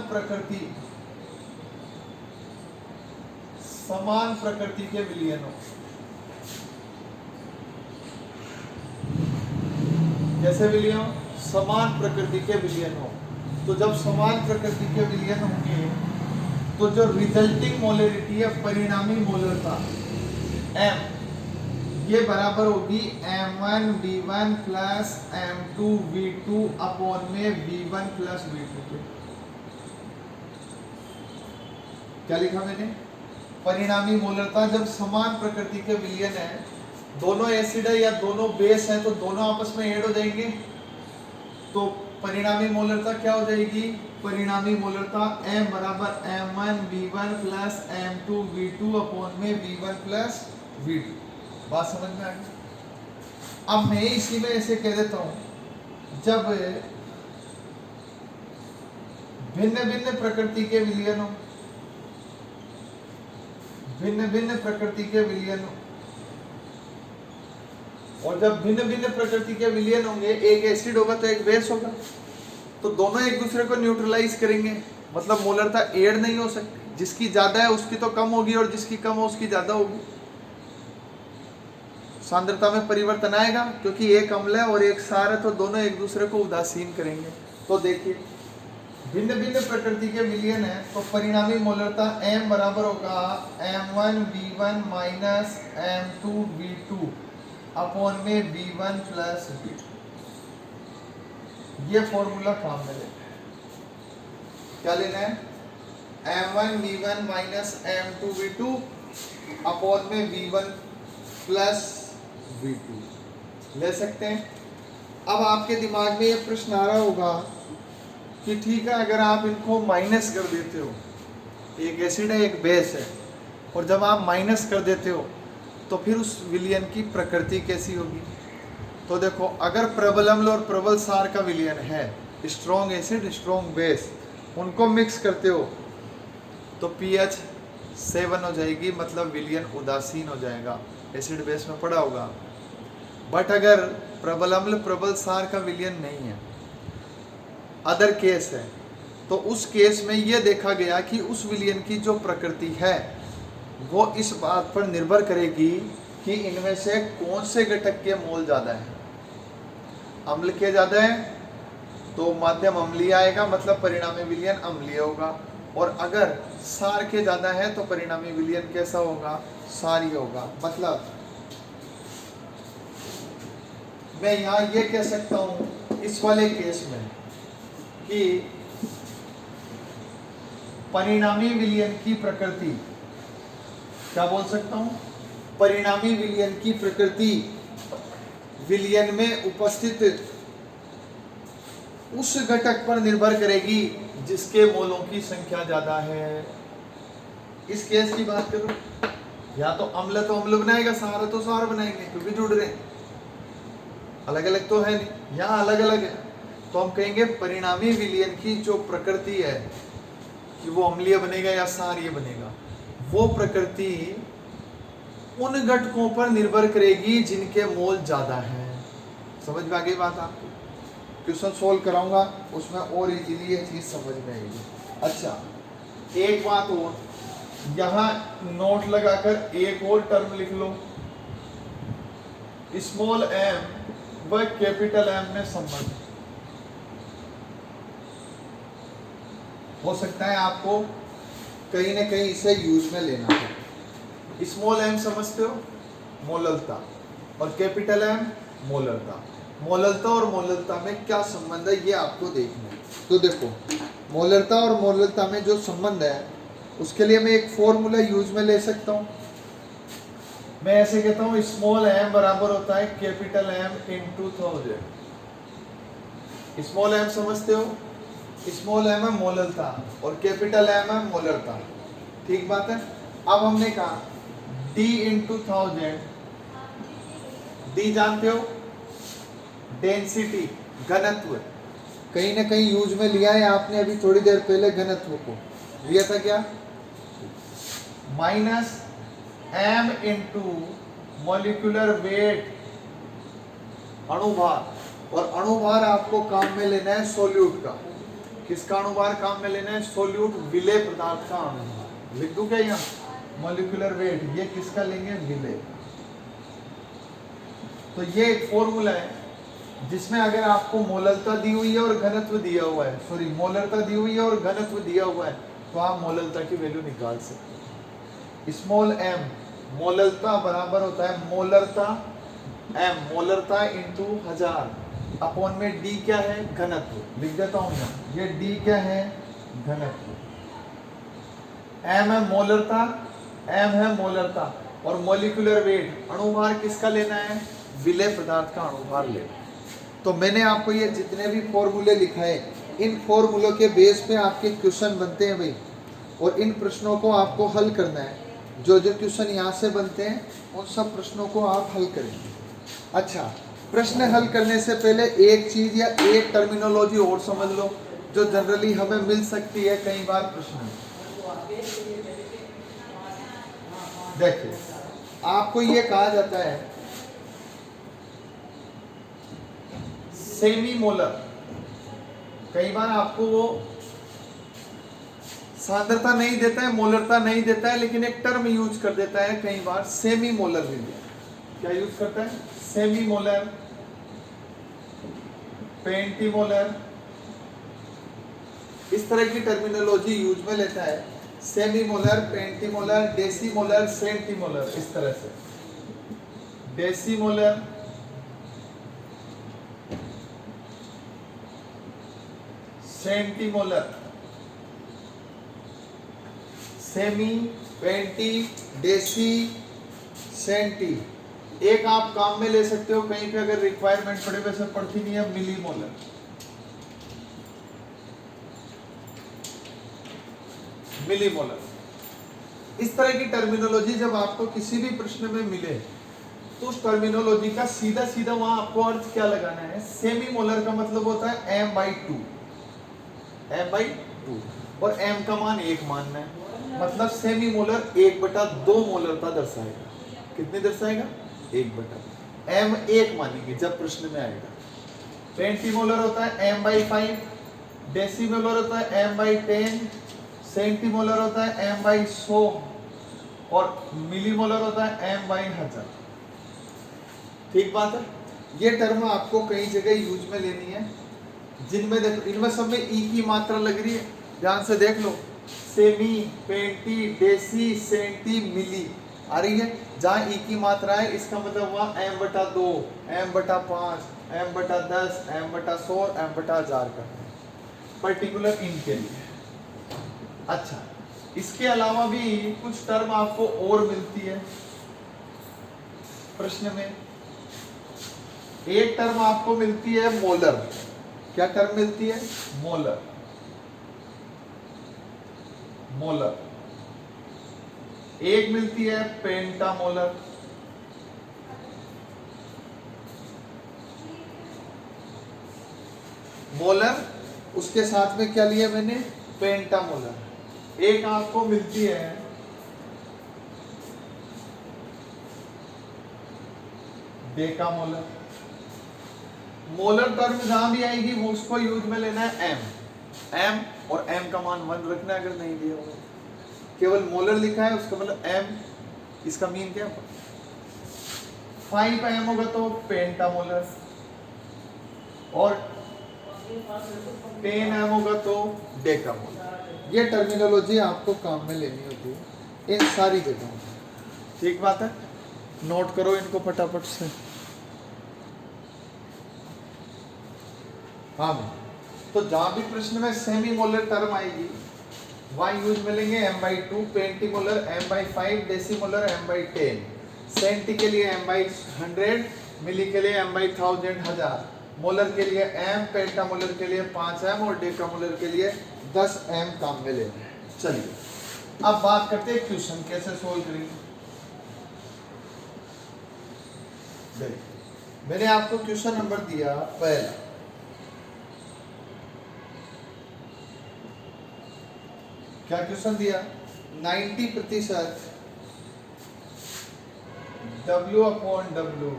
प्रकृति के विलयनों, जैसे विलयन समान प्रकृति के विलयन हो, तो जब समान प्रकृति के विलयन होंगे तो जो रिजल्टिंग मोलरिटी है, परिणामी मोलरता M, ये बराबर होगी M1 V1 plus M2 V2 upon में V1 प्लस V2 के। क्या लिखा मैंने? परिणामी मोलरता जब समान प्रकृति के विलयन है, दोनों एसिड है या दोनों बेस है, तो दोनों आपस में ऐड हो जाएंगे, तो परिणामी मोलरता क्या हो जाएगी? परिणामी मोलरता M बराबर M1 V1 plus M2 V2 upon में V1 प्लस V2। बात समझ में आ गई? अब मैं इसी में ऐसे कह देता हूं, जब भिन्न भिन्न प्रकृति के विलयनों, भिन्न भिन्न प्रकृति के विलयनों, और जब भिन्न भिन्न प्रकृति के विलयन होंगे, एक एसिड होगा तो एक बेस होगा, तो दोनों एक दूसरे को न्यूट्रलाइज करेंगे, मतलब मोलरता ऐड नहीं हो सकती। जिसकी ज्यादा है उसकी तो कम होगी और जिसकी कम हो उसकी ज्यादा होगी। सांद्रता में परिवर्तन आएगा क्योंकि एक अम्ल है और एक क्षार है, तो दोनों एक दूसरे को उदासीन करेंगे। तो देखिए भिन्न भिन्न प्रकृति के विलयन है, तो परिणामी मोलरता M बराबर होगा M1 V1 minus M2 V2 upon में V1 प्लस V2। ये फॉर्मूला काम में लेना है। क्या लेना है? M1 V1 minus M2 V2 upon में V1 प्लस V2 ले सकते हैं। अब आपके दिमाग में ये प्रश्न आ रहा होगा कि ठीक है, अगर आप इनको माइनस कर देते हो, एक एसिड है एक बेस है, और जब आप माइनस कर देते हो तो फिर उस विलयन की प्रकृति कैसी होगी? तो देखो, अगर प्रबल अम्ल और प्रबल क्षार का विलयन है, स्ट्रॉन्ग एसिड स्ट्रॉन्ग बेस, उनको मिक्स करते हो तो pH 7 हो जाएगी, मतलब विलयन उदासीन हो जाएगा, एसिड बेस में पड़ा होगा। बट अगर प्रबल अम्ल प्रबल क्षार का विलयन नहीं है, अदर केस है, तो उस केस में यह देखा गया कि उस विलयन की जो प्रकृति है वो इस बात पर निर्भर करेगी कि इनमें से कौन से घटक के मोल ज्यादा है। अम्ल के ज्यादा है तो माध्यम अम्लीय आएगा, मतलब परिणामी विलयन अम्लीय होगा, और अगर क्षार के ज्यादा है तो परिणामी विलयन कैसा होगा? क्षारीय होगा। मतलब मैं यहाँ ये कह सकता हूँ इस वाले केस में कि परिणामी विलयन की प्रकृति, क्या बोल सकता हूँ? परिणामी विलयन की प्रकृति विलयन में उपस्थित उस घटक पर निर्भर करेगी जिसके मोलों की संख्या ज्यादा है। इस केस की बात करूं, या तो अम्ल बनाएगा, क्षार तो क्षार बनाएंगे क्योंकि जुड़ रहे हैं, अलग अलग तो है नहीं, यहाँ अलग अलग है। तो हम कहेंगे परिणामी विलयन की जो प्रकृति है कि वो अम्लीय बनेगा या क्षारीय बनेगा, वो प्रकृति उन घटकों पर निर्भर करेगी जिनके मोल ज्यादा हैं। समझ में आ गई बात आपको? क्वेश्चन सोल्व कराऊंगा उसमें और इजीली ये चीज समझ में आएगी। अच्छा, एक बात और, यहां नोट लगाकर एक और टर्म लिख लो, स्मॉल एम व कैपिटल एम में संबंध। हो सकता है आपको कहीं ना कहीं इसे यूज में लेना हो। स्मॉल एम समझते हो, मोललता, और कैपिटल एम मोलरता। मोललता और मोललता में क्या संबंध है ये आपको देखना है। तो देखो, मोलरता और मोललता में जो संबंध है उसके लिए मैं एक फॉर्मूला यूज में ले सकता हूं। मैं ऐसे कहता हूं, स्मॉल एम बराबर होता है capital M into 1000। Small M समझते हो, स्मॉल एम है मोललता और कैपिटल एम है मोलरता। ठीक बात है। अब हमने कहा d इंटू 1000, डी जानते हो, डेंसिटी, घनत्व। कहीं ना कहीं यूज में लिया है आपने अभी थोड़ी देर पहले, घनत्व को लिया था क्या, minus m into molecular weight, अणुभार। और अणुभार आपको काम में लेना है सोल्यूट का। किसका अणुभार काम में लेना है, सोल्यूट, विलेय पदार्थ का अणुभार। लिख दूं क्या यहाँ, मॉलिक्यूलर वेट, ये किसका लेंगे, विलेय। तो ये एक फॉर्मूला है जिसमें अगर आपको मोललता दी हुई है और घनत्व दिया हुआ है, सॉरी मोलरता दी हुई है और घनत्व दिया हुआ है, तो आप मोललता की वैल्यू निकाल सकते हैं। स्मॉल एम मोललता बराबर होता है मोलरता, एम मोलरता इंटू 1000 अपॉन में डी क्या है, घनत्व। लिख देता हूं मैं, ये डी क्या है, घनत्व। एम है मोलरता, एम है मोलरता, और मॉलिक्यूलर वेट, अणुभार किसका लेना है, विलेय पदार्थ का अणुभार लेना। तो मैंने आपको ये जितने भी फॉर्मूले लिखाए, इन फॉर्मूलों के बेस पे आपके क्वेश्चन बनते हैं भाई, और इन प्रश्नों को आपको हल करना है। जो जो क्वेश्चन यहाँ से बनते हैं उन सब प्रश्नों को आप हल करेंगे। अच्छा, प्रश्न हल करने से पहले एक चीज या एक टर्मिनोलॉजी और समझ लो जो जनरली हमें मिल सकती है कई बार प्रश्न में। देखिए, आपको ये कहा जाता है सेमी मोलर। कई बार आपको वो सांद्रता नहीं देता है, मोलरता नहीं देता है, लेकिन एक टर्म यूज कर देता है कई बार, सेमी मोलर विलियम। क्या यूज करता है, सेमी मोलर, पेंटीमोलर, इस तरह की टर्मिनोलॉजी यूज में लेता है। सेमी मोलर, पेंटीमोलर, डेसीमोलर, सेंटीमोलर, इस तरह से। डेसीमोलर, सेंटीमोलर, सेमी, पेंटी, डेसी, सेंटी। एक आप काम में ले सकते हो कहीं पे अगर रिक्वायरमेंट पड़े, वैसे पड़ती नहीं है, मिलीमोलर। मिलीमोलर, इस तरह की टर्मिनोलॉजी जब आपको किसी भी प्रश्न में मिले तो उस टर्मिनोलॉजी का सीधा सीधा वहां आपको अर्थ क्या लगाना है। सेमी मोलर का मतलब होता है m/2, m/2, और m का मान 1 मानना है, मतलब सेमी मोलर 1/2 मोलरता दर्शाएगा। कितनी दर्शाएगा, 1/, m 1 मानेंगे जब प्रश्न में आएगा। पेंटीमोलर होता है m/5, डेसीमोलर होता है m/10, सेंटीमोलर होता है m/100, और मिलीमोलर होता है m/1000। ठीक बात है। ये टर्म आपको कई जगह यूज में लेनी है, जिनमें देखो, इनमें सब में ई की मात्रा लग रही है, ध्यान से देख लो। सेमी, पेंटी, डेसी, सेंटी, मिली आ रही है। जहां ई की मात्रा है इसका मतलब हुआ m/2, m/5, m/10, m/100, m/1000 का, पर्टिकुलर इनके लिए। अच्छा, इसके अलावा भी कुछ टर्म आपको और मिलती है प्रश्न में। एक टर्म आपको मिलती है मोलर। क्या टर्म मिलती है, मोलर, मोलर। एक मिलती है पेंटामोलर। मोलर, उसके साथ में क्या लिया मैंने, पेंटामोलर। एक आपको मिलती है डेकामोलर। मोलर टर्म जहां भी आएगी वो उसको यूज में लेना है एम और एम का मान 1 रखना है अगर नहीं दिया होगा। केवल मोलर लिखा है उसका मतलब एम, इसका मीन क्या 5 एम होगा तो पेंटामोलर, और 10 एम होगा तो डेकामोलर। ये टर्मिनोलॉजी आपको काम में लेनी होती है इन सारी जगहों। ठीक बात है, नोट करो इनको फटाफट से। हाँ तो जहां भी प्रश्न में सेमी मोलर टर्म आएगी वहां यूज मिलेंगे m/2, पेंटीमोलर m/5, डेसीमोलर m/10, सेंटी के लिए m/100, मिली के लिए m/1000, हजार, मोलर के लिए m, पेंटामोलर के लिए 5m और डेकामोलर के लिए 10m काम में लेना है। चलिए अब बात करते हैं क्वेश्चन कैसे सोल्व करेंगे। मैंने आपको क्वेश्चन नंबर दिया पहला, क्या क्वेश्चन दिया 90% W/W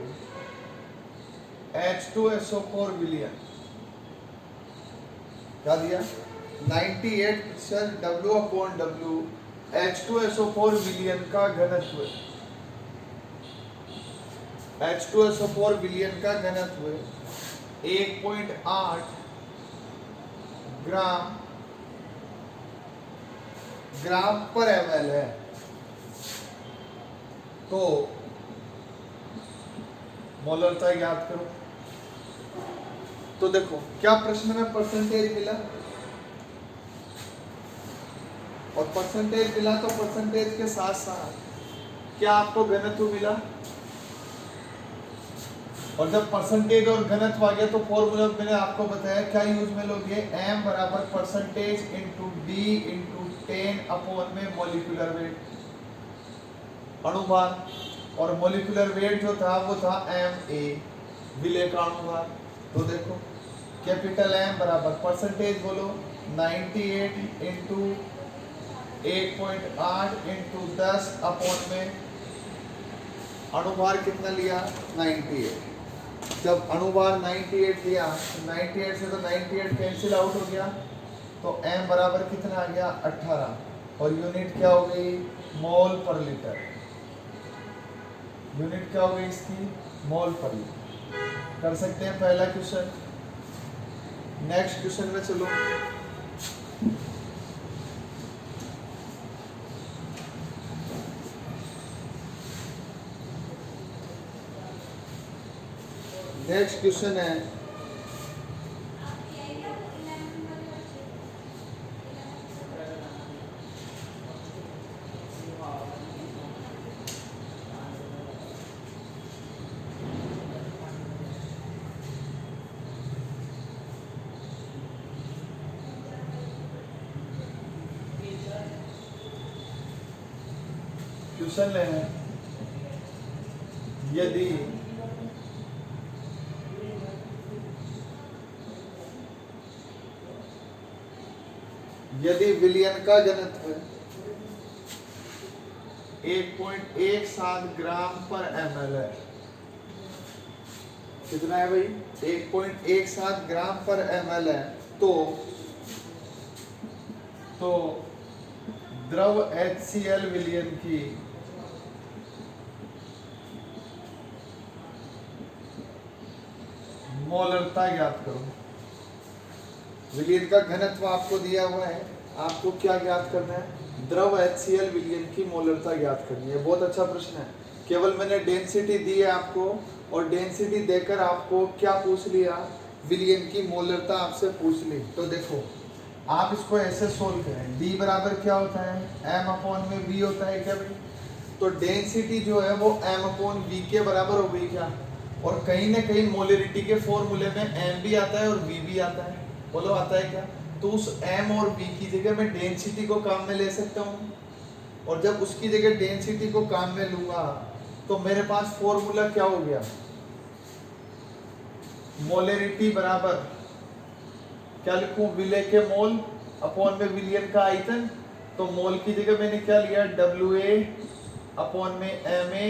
H2SO4 विलियन, क्या दिया 98% W/W H2SO4 विलियन का घनत्व, H2SO4 विलियन का घनत्व 1.8 ग्राम पर ml है। तो मोलरता याद करो। तो देखो क्या प्रश्न में परसेंटेज मिला, और परसेंटेज मिला तो परसेंटेज के साथ साथ क्या आपको घनत्व मिला, और जब परसेंटेज और घनत्व आ गया तो फॉर्मूला मैंने आपको बताया क्या यूज में लोगे, m बराबर percentage into d into 10 upon में मोलिकुलर वेट, अणुभार, और मोलिकुलर वेट जो था वो था ma, विलेय का अणुभार। तो देखो कैपिटल M बराबर परसेंटेज बोलो 98 इंटू 1.8 इंटू 10 अपॉन में अणुभार कितना लिया 98। जब अणुभार 98 लिया, 98 से तो 98 कैंसिल आउट हो गया, तो m बराबर कितना आ गया 18, और यूनिट क्या हो गई मोल पर लीटर, यूनिट क्या हो गई इसकी मोल पर लीटर। कर सकते हैं पहला क्वेश्चन। नेक्स्ट क्वेश्चन में चलो, नेक्स्ट क्वेश्चन है क्वेश्चन लेना है, यदि विलयन का घनत्व 1.17 ग्राम पर ml है, कितना है भाई 1.17 ग्राम पर ml है, तो द्रव HCl विलयन की मोलरता ज्ञात करो। विलयन का घनत्व आपको दिया हुआ है, आपको क्या ज्ञात करना है, द्रव HCl विलयन की मोलरता ज्ञात करनी है। बहुत अच्छा प्रश्न है, केवल मैंने डेंसिटी दी है आपको, और डेंसिटी देकर आपको क्या पूछ लिया, विलयन की मोलरता आपसे पूछ ली। तो देखो आप इसको ऐसे सोल्व करें, D बराबर क्या होता है m अपॉन में v होता है क्या भाई, तो डेंसिटी जो है वो m अपॉन v के बराबर हो गई क्या, और कहीं ना कहीं मोलरिटी के फॉर्मूले में m भी आता है और v भी आता है, बोलो आता है क्या, तो उस m और v की जगह मैं डेंसिटी को काम में ले सकता हूँ, और जब उसकी जगह डेंसिटी को काम में लूंगा तो मेरे पास फॉर्मूला क्या हो गया, मोलरिटी बराबर क्या लिखूं, विलेय के मोल अपॉन में विलयन का आयतन, तो मोल की जगह मैंने क्या लिया WA अपॉन में MA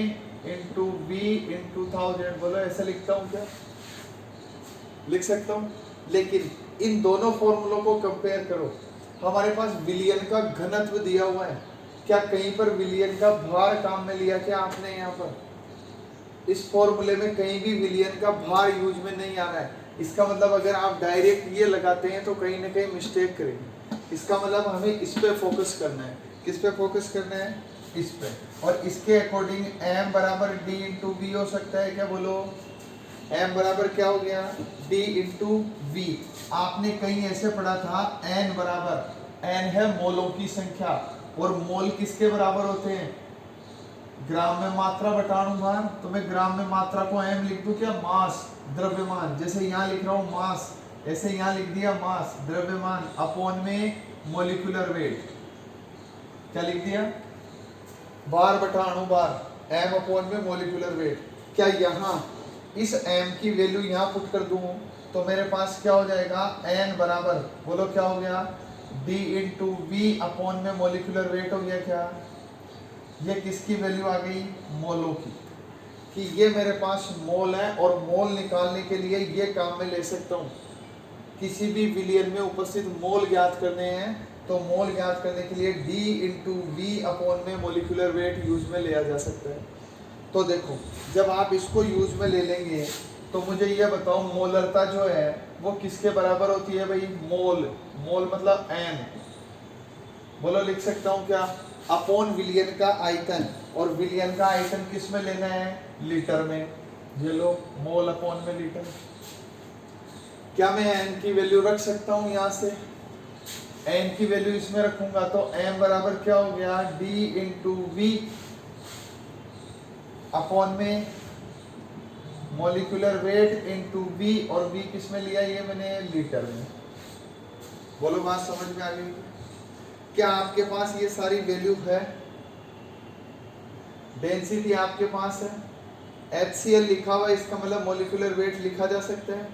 इंटू V इंटू 1000, बोलो ऐसा लिखता हूं क्या, लिख सकता हूँ। लेकिन इन दोनों फॉर्मूलों को कंपेयर करो, हमारे पास विलियन का घनत्व दिया हुआ है, क्या कहीं पर विलियन का भार काम में लिया क्या आपने? यहाँ पर इस फॉर्मूले में कहीं भी विलियन का भार यूज में नहीं आ रहा है। इसका मतलब अगर आप डायरेक्ट ये लगाते हैं तो कहीं ना कहीं मिस्टेक करेंगे। इसका मतलब हमें इस पे फोकस करना है। किस पे फोकस करना है? इस पे। और इसके अकॉर्डिंग m बराबर d इंटू वी हो सकता है क्या? बोलो m बराबर क्या हो गया? d into V. आपने कहीं ऐसे पढ़ा था n बराबर, n है मोलों की संख्या, और मोल किसके बराबर होते हैं? ग्राम में मात्रा बटा अणुभार। तो मैं ग्राम में मात्रा को m लिख दूं क्या? मास, द्रव्यमान। जैसे यहाँ लिख रहा हूँ मास, ऐसे यहाँ लिख दिया मास, द्रव्यमान अपॉन में मोलिकुलर वेट। क्या लिख दिया? बार बटा अणुभार, m अपॉन में मोलिकुलर वेट। क्या यहाँ इस m की वैल्यू यहाँ पुट कर दूं तो मेरे पास क्या हो जाएगा? n बराबर, बोलो क्या हो गया? d इंटू वी अपॉन में मोलिकुलर वेट हो गया। क्या ये किसकी वैल्यू आ गई? मोलों की। कि ये मेरे पास मोल है, और मोल निकालने के लिए ये काम में ले सकता हूँ। किसी भी विलियन में उपस्थित मोल ज्ञात करने हैं तो मोल ज्ञात करने के लिए d इंटू वी अपॉन में मोलिकुलर वेट यूज में लिया जा सकता है। तो देखो, जब आप इसको यूज में ले लेंगे तो मुझे ये बताओ मोलरता जो है वो किसके बराबर होती है भाई? मोल, मोल मतलब n। बोलो लिख सकता हूँ क्या? अपॉन विलियन का आयतन, और विलियन का आयतन किस में लेना है? लीटर में। ये लो मोल अपॉन में लीटर। क्या मैं n की वैल्यू रख सकता हूँ यहाँ से? n की वैल्यू इसमें रखूंगा तो m बराबर क्या हो गया? d इंटू वी अपॉन में मोलिकुलर वेट इंटू v, और v किस में लिया? ये मैंने लीटर में। बोलो बात समझ में आ गई? क्या आपके पास ये सारी वैल्यू है? डेंसिटी आपके पास है, HCl लिखा हुआ है, इसका मतलब मोलिकुलर वेट लिखा जा सकता है।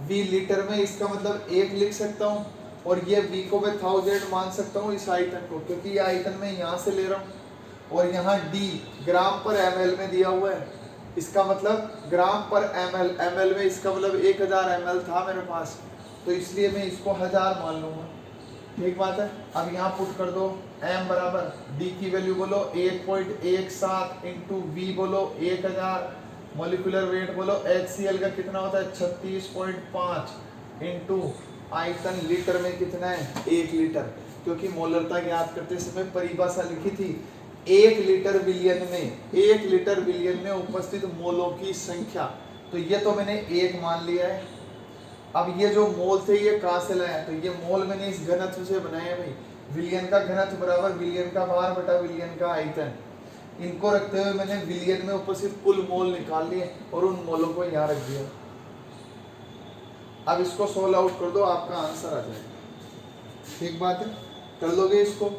V लीटर में, इसका मतलब 1 लिख सकता हूँ, और ये V को मैं 1000 मान सकता हूँ इस आयतन को, क्योंकि ये आयतन मैं यहाँ से ले रहा हूँ। और यहाँ D ग्राम पर ml में दिया हुआ है, इसका मतलब ग्राम पर ml, ml में इसका मतलब 1000 ml था मेरे पास, तो इसलिए मैं इसको 1000 मान लूँगा। ठीक बात है। अब यहाँ पुट कर दो m बराबर d की वैल्यू बोलो 1.17 इंटू वी बोलो 1000, मोलिकुलर वेट बोलो HCl का कितना होता है? 36.5 इंटू आयतन लीटर में कितना है? 1 लीटर। क्योंकि मोलरता ज्ञात करते समय परिभाषा लिखी थी 1 लीटर विलियन में, 1 लीटर विलियन में उपस्थित मोलों की संख्या। तो ये तो मैंने 1 मान लिया है। अब ये जो मोल थे ये कहाँ से लाया? तो ये मोल मैंने इस घनत्व से बनाया भाई। विलियन का घनत्व बराबर विलियन का भार बटा विलियन का आयतन। इनको रखते हुए मैंने विलियन में उपस्थित कुल मोल निकाल लिए और उन मोलों को यहाँ रख दिया। अब इसको सोल्व आउट कर दो, आपका आंसर आ जाएगा। ठीक बात है, कर लोगे इसको?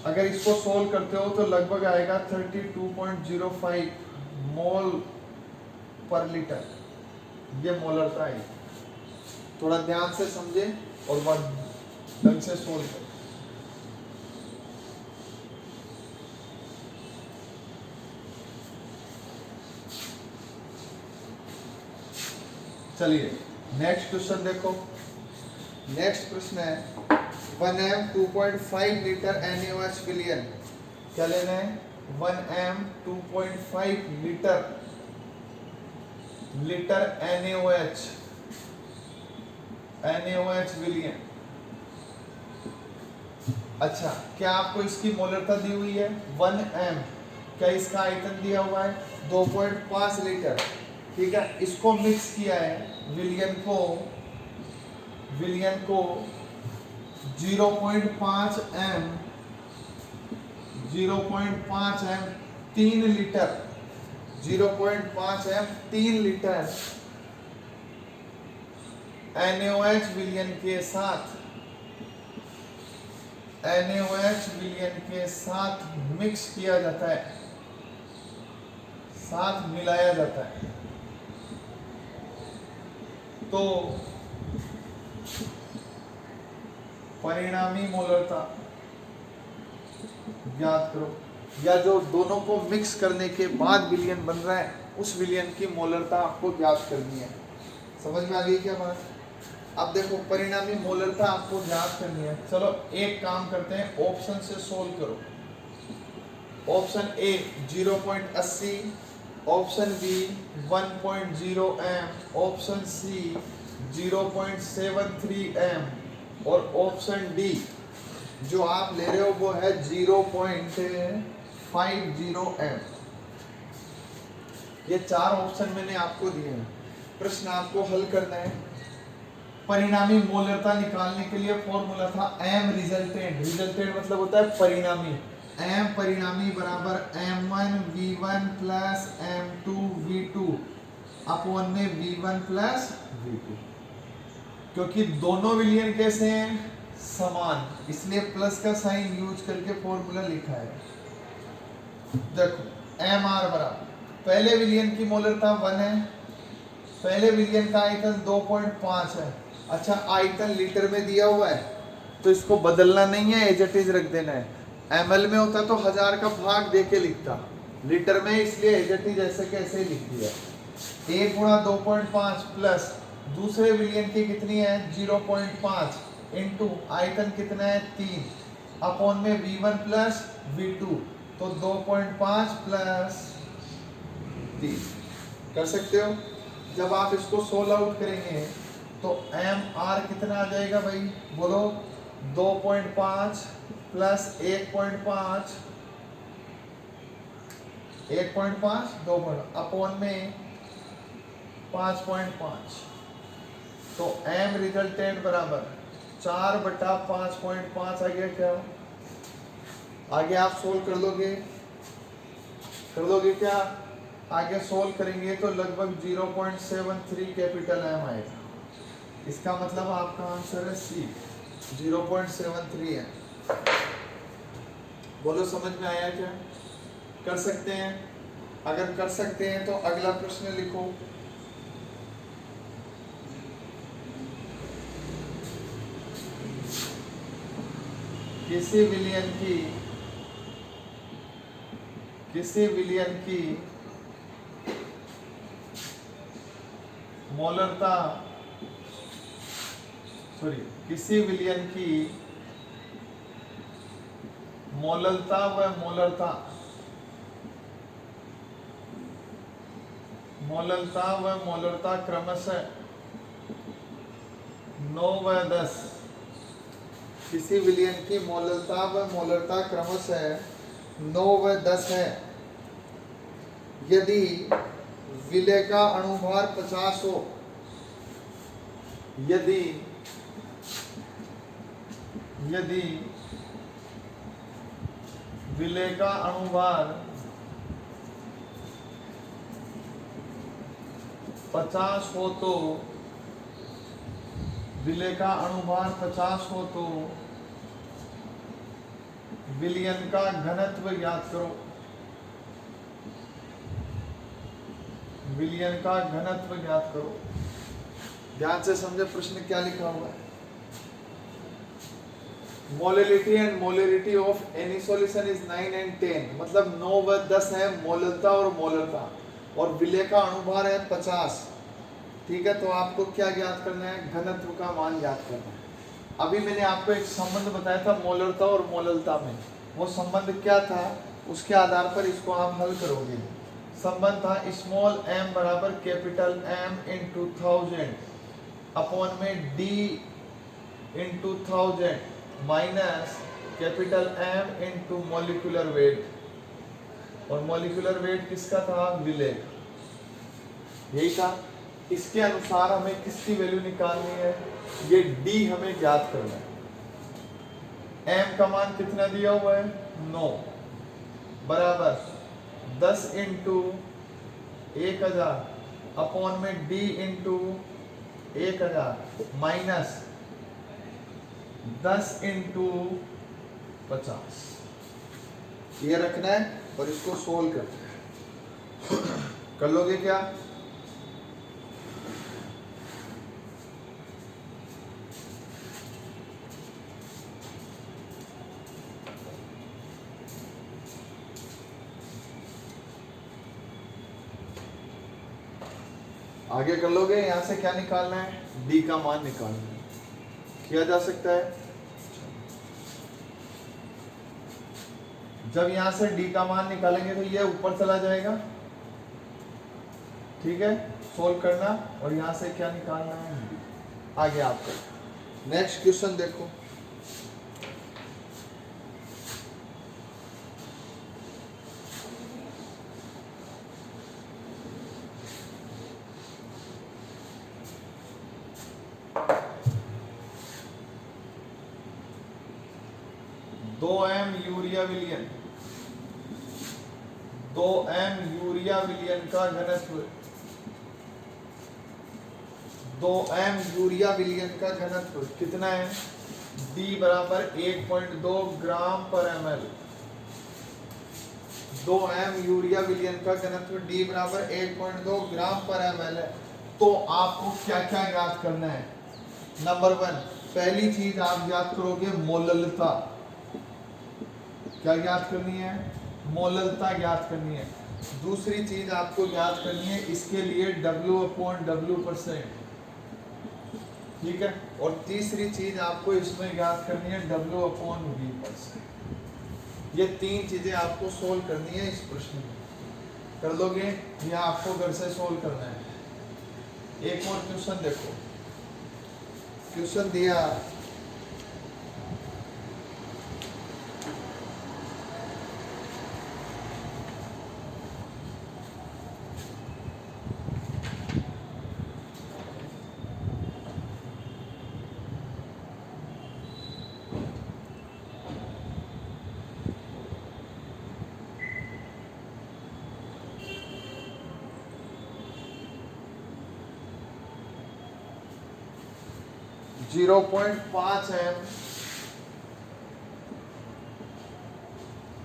अगर इसको सोल्व करते हो तो लगभग आएगा 32.05 मोल पर लीटर। ये मोलरता है। थोड़ा ध्यान से समझे और बहुत ढंग से सोल्व करें। चलिए नेक्स्ट क्वेश्चन देखो। नेक्स्ट प्रश्न है 1m 2.5 लीटर NaOH विलियन। क्या लेना है? 1m 2.5 litre NaOH विलियन। अच्छा, क्या आपको इसकी मोलरता दी हुई है? 1m। क्या इसका आयतन दिया हुआ है? 2.5 लीटर। ठीक है, इसको मिक्स किया है विलियन को 0.5 m 3 litre 0.5 m 3 litre NaOH विलियन के साथ मिक्स किया जाता है, साथ मिलाया जाता है। तो परिणामी मोलरता ज्ञात करो, या जो दोनों को मिक्स करने के बाद विलियन बन रहा है उस विलियन की मोलरता आपको ज्ञात करनी है। समझ में आ गई क्या बात? अब देखो परिणामी मोलरता आपको ज्ञात करनी है। चलो एक काम करते हैं, ऑप्शन से सोल्व करो। Option A 0.80, option B 1.0 M, option C 0.73 M और ऑप्शन डी जो आप ले रहे हो वो है 0.50 एम। ये चार ऑप्शन मैंने आपको दिए हैं। प्रश्न आपको हल करना है। परिणामी मोलरता निकालने के लिए फॉर्मूला था एम रिजल्टेंट। रिजल्टेंट मतलब होता है परिणामी। एम परिणामी बराबर m1 v1 plus m2 v2 upon में v1 प्लस v2। क्योंकि दोनों विलियन कैसे हैं? समान, इसलिए प्लस का साइन यूज करके फॉर्मूला लिखा है। देखो एम आर बराबर पहले विलियन की मोलरता 1 है, पहले विलियन का आयतन 2.5 है। अच्छा आयतन लीटर में दिया हुआ है तो इसको बदलना नहीं है, एज इट इज रख देना है। ml में होता तो 1000 का भाग देके लिखता, लीटर में इसलिए एज इट इज ऐसे कैसे ही लिख दिया। 1 गुणा 2.5 प्लस दूसरे विलियन की कितनी है 0.5 इंटू आयतन कितना है 3 अपॉन में v1 प्लस v2 तो 2.5 प्लस 3 कर सकते हो। जब आप इसको सोल्व आउट करेंगे तो एम आर कितना आ जाएगा भाई बोलो? 2.5 प्लस 1.5 2 अपॉन में 5.5 तो एम रिजल्टेंट बराबर 4/5.5 आ गया। क्या आगे आप सोल्व कर लोगे क्या? आगे सोल्व करेंगे तो लगभग 0.73 कैपिटल एम आएगा। इसका मतलब आपका आंसर है सी 0.73 है। बोलो समझ में आया क्या? कर सकते हैं? अगर कर सकते हैं तो अगला प्रश्न लिखो। किसी विलियन की मोलरता किसी विलियन की मोलरता व मोलरता क्रमशः 9 व 10। किसी विलियन की मोलरता व मोलरता क्रमशः 9 व 10 है यदि विलेय का अणुभार 50 हो। यदि विलेय का अणुभार 50 हो तो विलेय का अणुभार 50 हो तो विलियन का घनत्व ज्ञात करो। विलियन का घनत्व ज्ञात करो। ध्यान से समझे प्रश्न क्या लिखा हुआ है। Molality and molarity of any solution is 9 and 10 मतलब 9 व 10 है मोलरता और मोलरता और विलेय का अणुभार है 50। ठीक है, तो आपको क्या ज्ञात करना है? घनत्व का मान ज्ञात करना है। अभी मैंने आपको एक संबंध बताया था मोलरता और मोलरता में, वो संबंध क्या था उसके आधार पर इसको आप हल करोगे। संबंध था स्मॉल m बराबर कैपिटल M इंटू 1000 अपॉन में d into 1000 minus capital M into molecular wait. और मॉलिक्यूलर वेट किसका था? विलेय। यही था। इसके अनुसार हमें किसकी वैल्यू निकालनी है? ये d हमें ज्ञात करना है। m का मान कितना दिया हुआ है? 9 बराबर 10 इंटू 1000 अपॉन में d इंटू 1000 माइनस 10 इंटू 50। ये रखना है और इसको सोल्व करना है। कर लोगे क्या? आगे कर लोगे। यहाँ से क्या निकालना है, डी का मान निकालना है, किया जा सकता है। जब यहां से डी का मान निकालेंगे तो ये ऊपर चला जाएगा, ठीक है, सोल्व करना, और यहां से क्या निकालना है, आगे आपको। नेक्स्ट क्वेश्चन देखो, दो एम यूरिया विलियन, 2 एम यूरिया विलियन का घनत्व, 2 एम यूरिया विलियन का घनत्व कितना है, D बराबर 1.2 ग्राम पर ml। 2 एम यूरिया विलियन का घनत्व D बराबर 1.2 ग्राम पर ml है। तो आपको क्या क्या ज्ञात करना है। नंबर 1, पहली चीज आप ज्ञात करोगे मोललता। क्या ज्ञात करनी है, मोललता ज्ञात करनी है। दूसरी चीज आपको ज्ञात करनी है, इसके लिए W/W%, ठीक है। और तीसरी चीज आपको इसमें ज्ञात करनी है W/V%। ये 3 चीजें आपको सोल्व करनी है इस प्रश्न में। कर लोगे या आपको घर से सोल्व करना है। एक और क्वेश्चन देखो, क्वेश्चन दिया 0.5 एम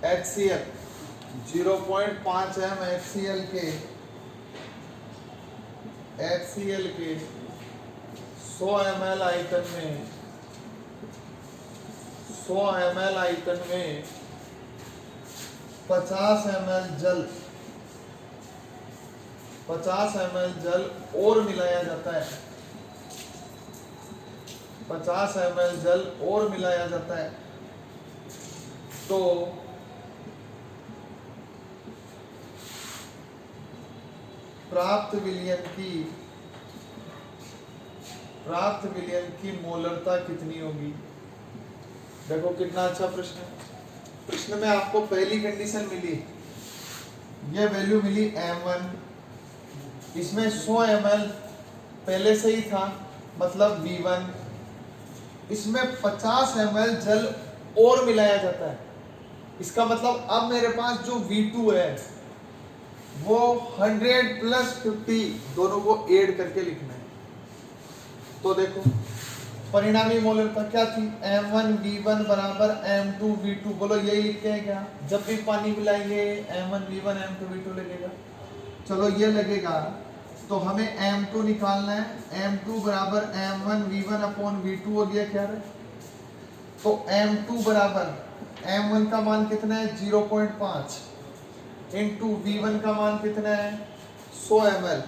HCl, 0.5 एम HCl के 100 ml आयतन में 50 ml जल 50 ml जल और मिलाया जाता है, 50 ml जल और मिलाया जाता है, तो प्राप्त विलयन की मोलरता कितनी होगी। देखो कितना अच्छा प्रश्न है। प्रश्न में आपको पहली कंडीशन मिली, ये वैल्यू मिली m1, इसमें 100 ml पहले से ही था, मतलब V1, इसमें 50 ml जल और मिलाया जाता है। इसका मतलब अब मेरे पास जो V2 है वो 100 + 50 दोनों को ऐड करके लिखना है। तो देखो परिणामी मोलरता क्या थी, m1v1 बराबर m2v2। बोलो यही लिखते हैं क्या, जब भी पानी मिलाएंगे m1v1 m2v2 लगेगा। चलो ये लगेगा, तो हमें m2 निकालना है। m2 बराबर m1v1/v2 हो गया क्या है। तो m2 बराबर m1 का मान कितना है 0.5 इंटू v1 का मान कितना है 100 ml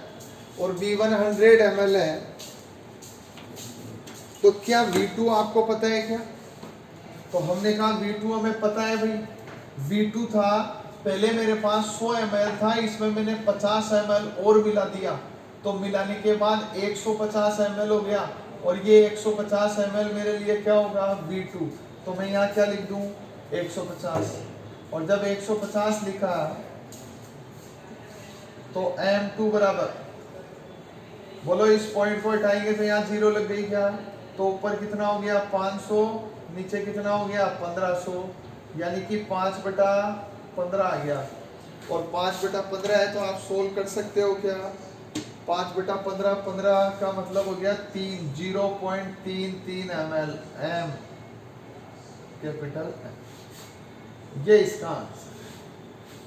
और v1 100 ml है। तो क्या v2 आपको पता है क्या, तो हमने कहा v2 हमें पता है भाई। v2 था पहले मेरे पास 100 ml था, इसमें मैंने 50 ml और मिला दिया, तो मिलाने के बाद 150 ml हो गया, और ये 150 ml मेरे लिए क्या होगा v2। तो मैं यहाँ क्या लिख दूं 150, और जब 150 लिखा तो m2 बराबर, बोलो इस पॉइंट को हटाएंगे तो यहाँ 0 लग गई क्या, तो ऊपर कितना हो गया 500, नीचे कितना हो गया 1500, यानी कि 5/15 आ गया। और 5/15 है तो आप सोल्व कर सकते हो क्या, 5/15 15 का मतलब हो गया 0.33 ml m कैपिटल M। ये इसका आंसर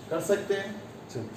कर सकते हैं। चलो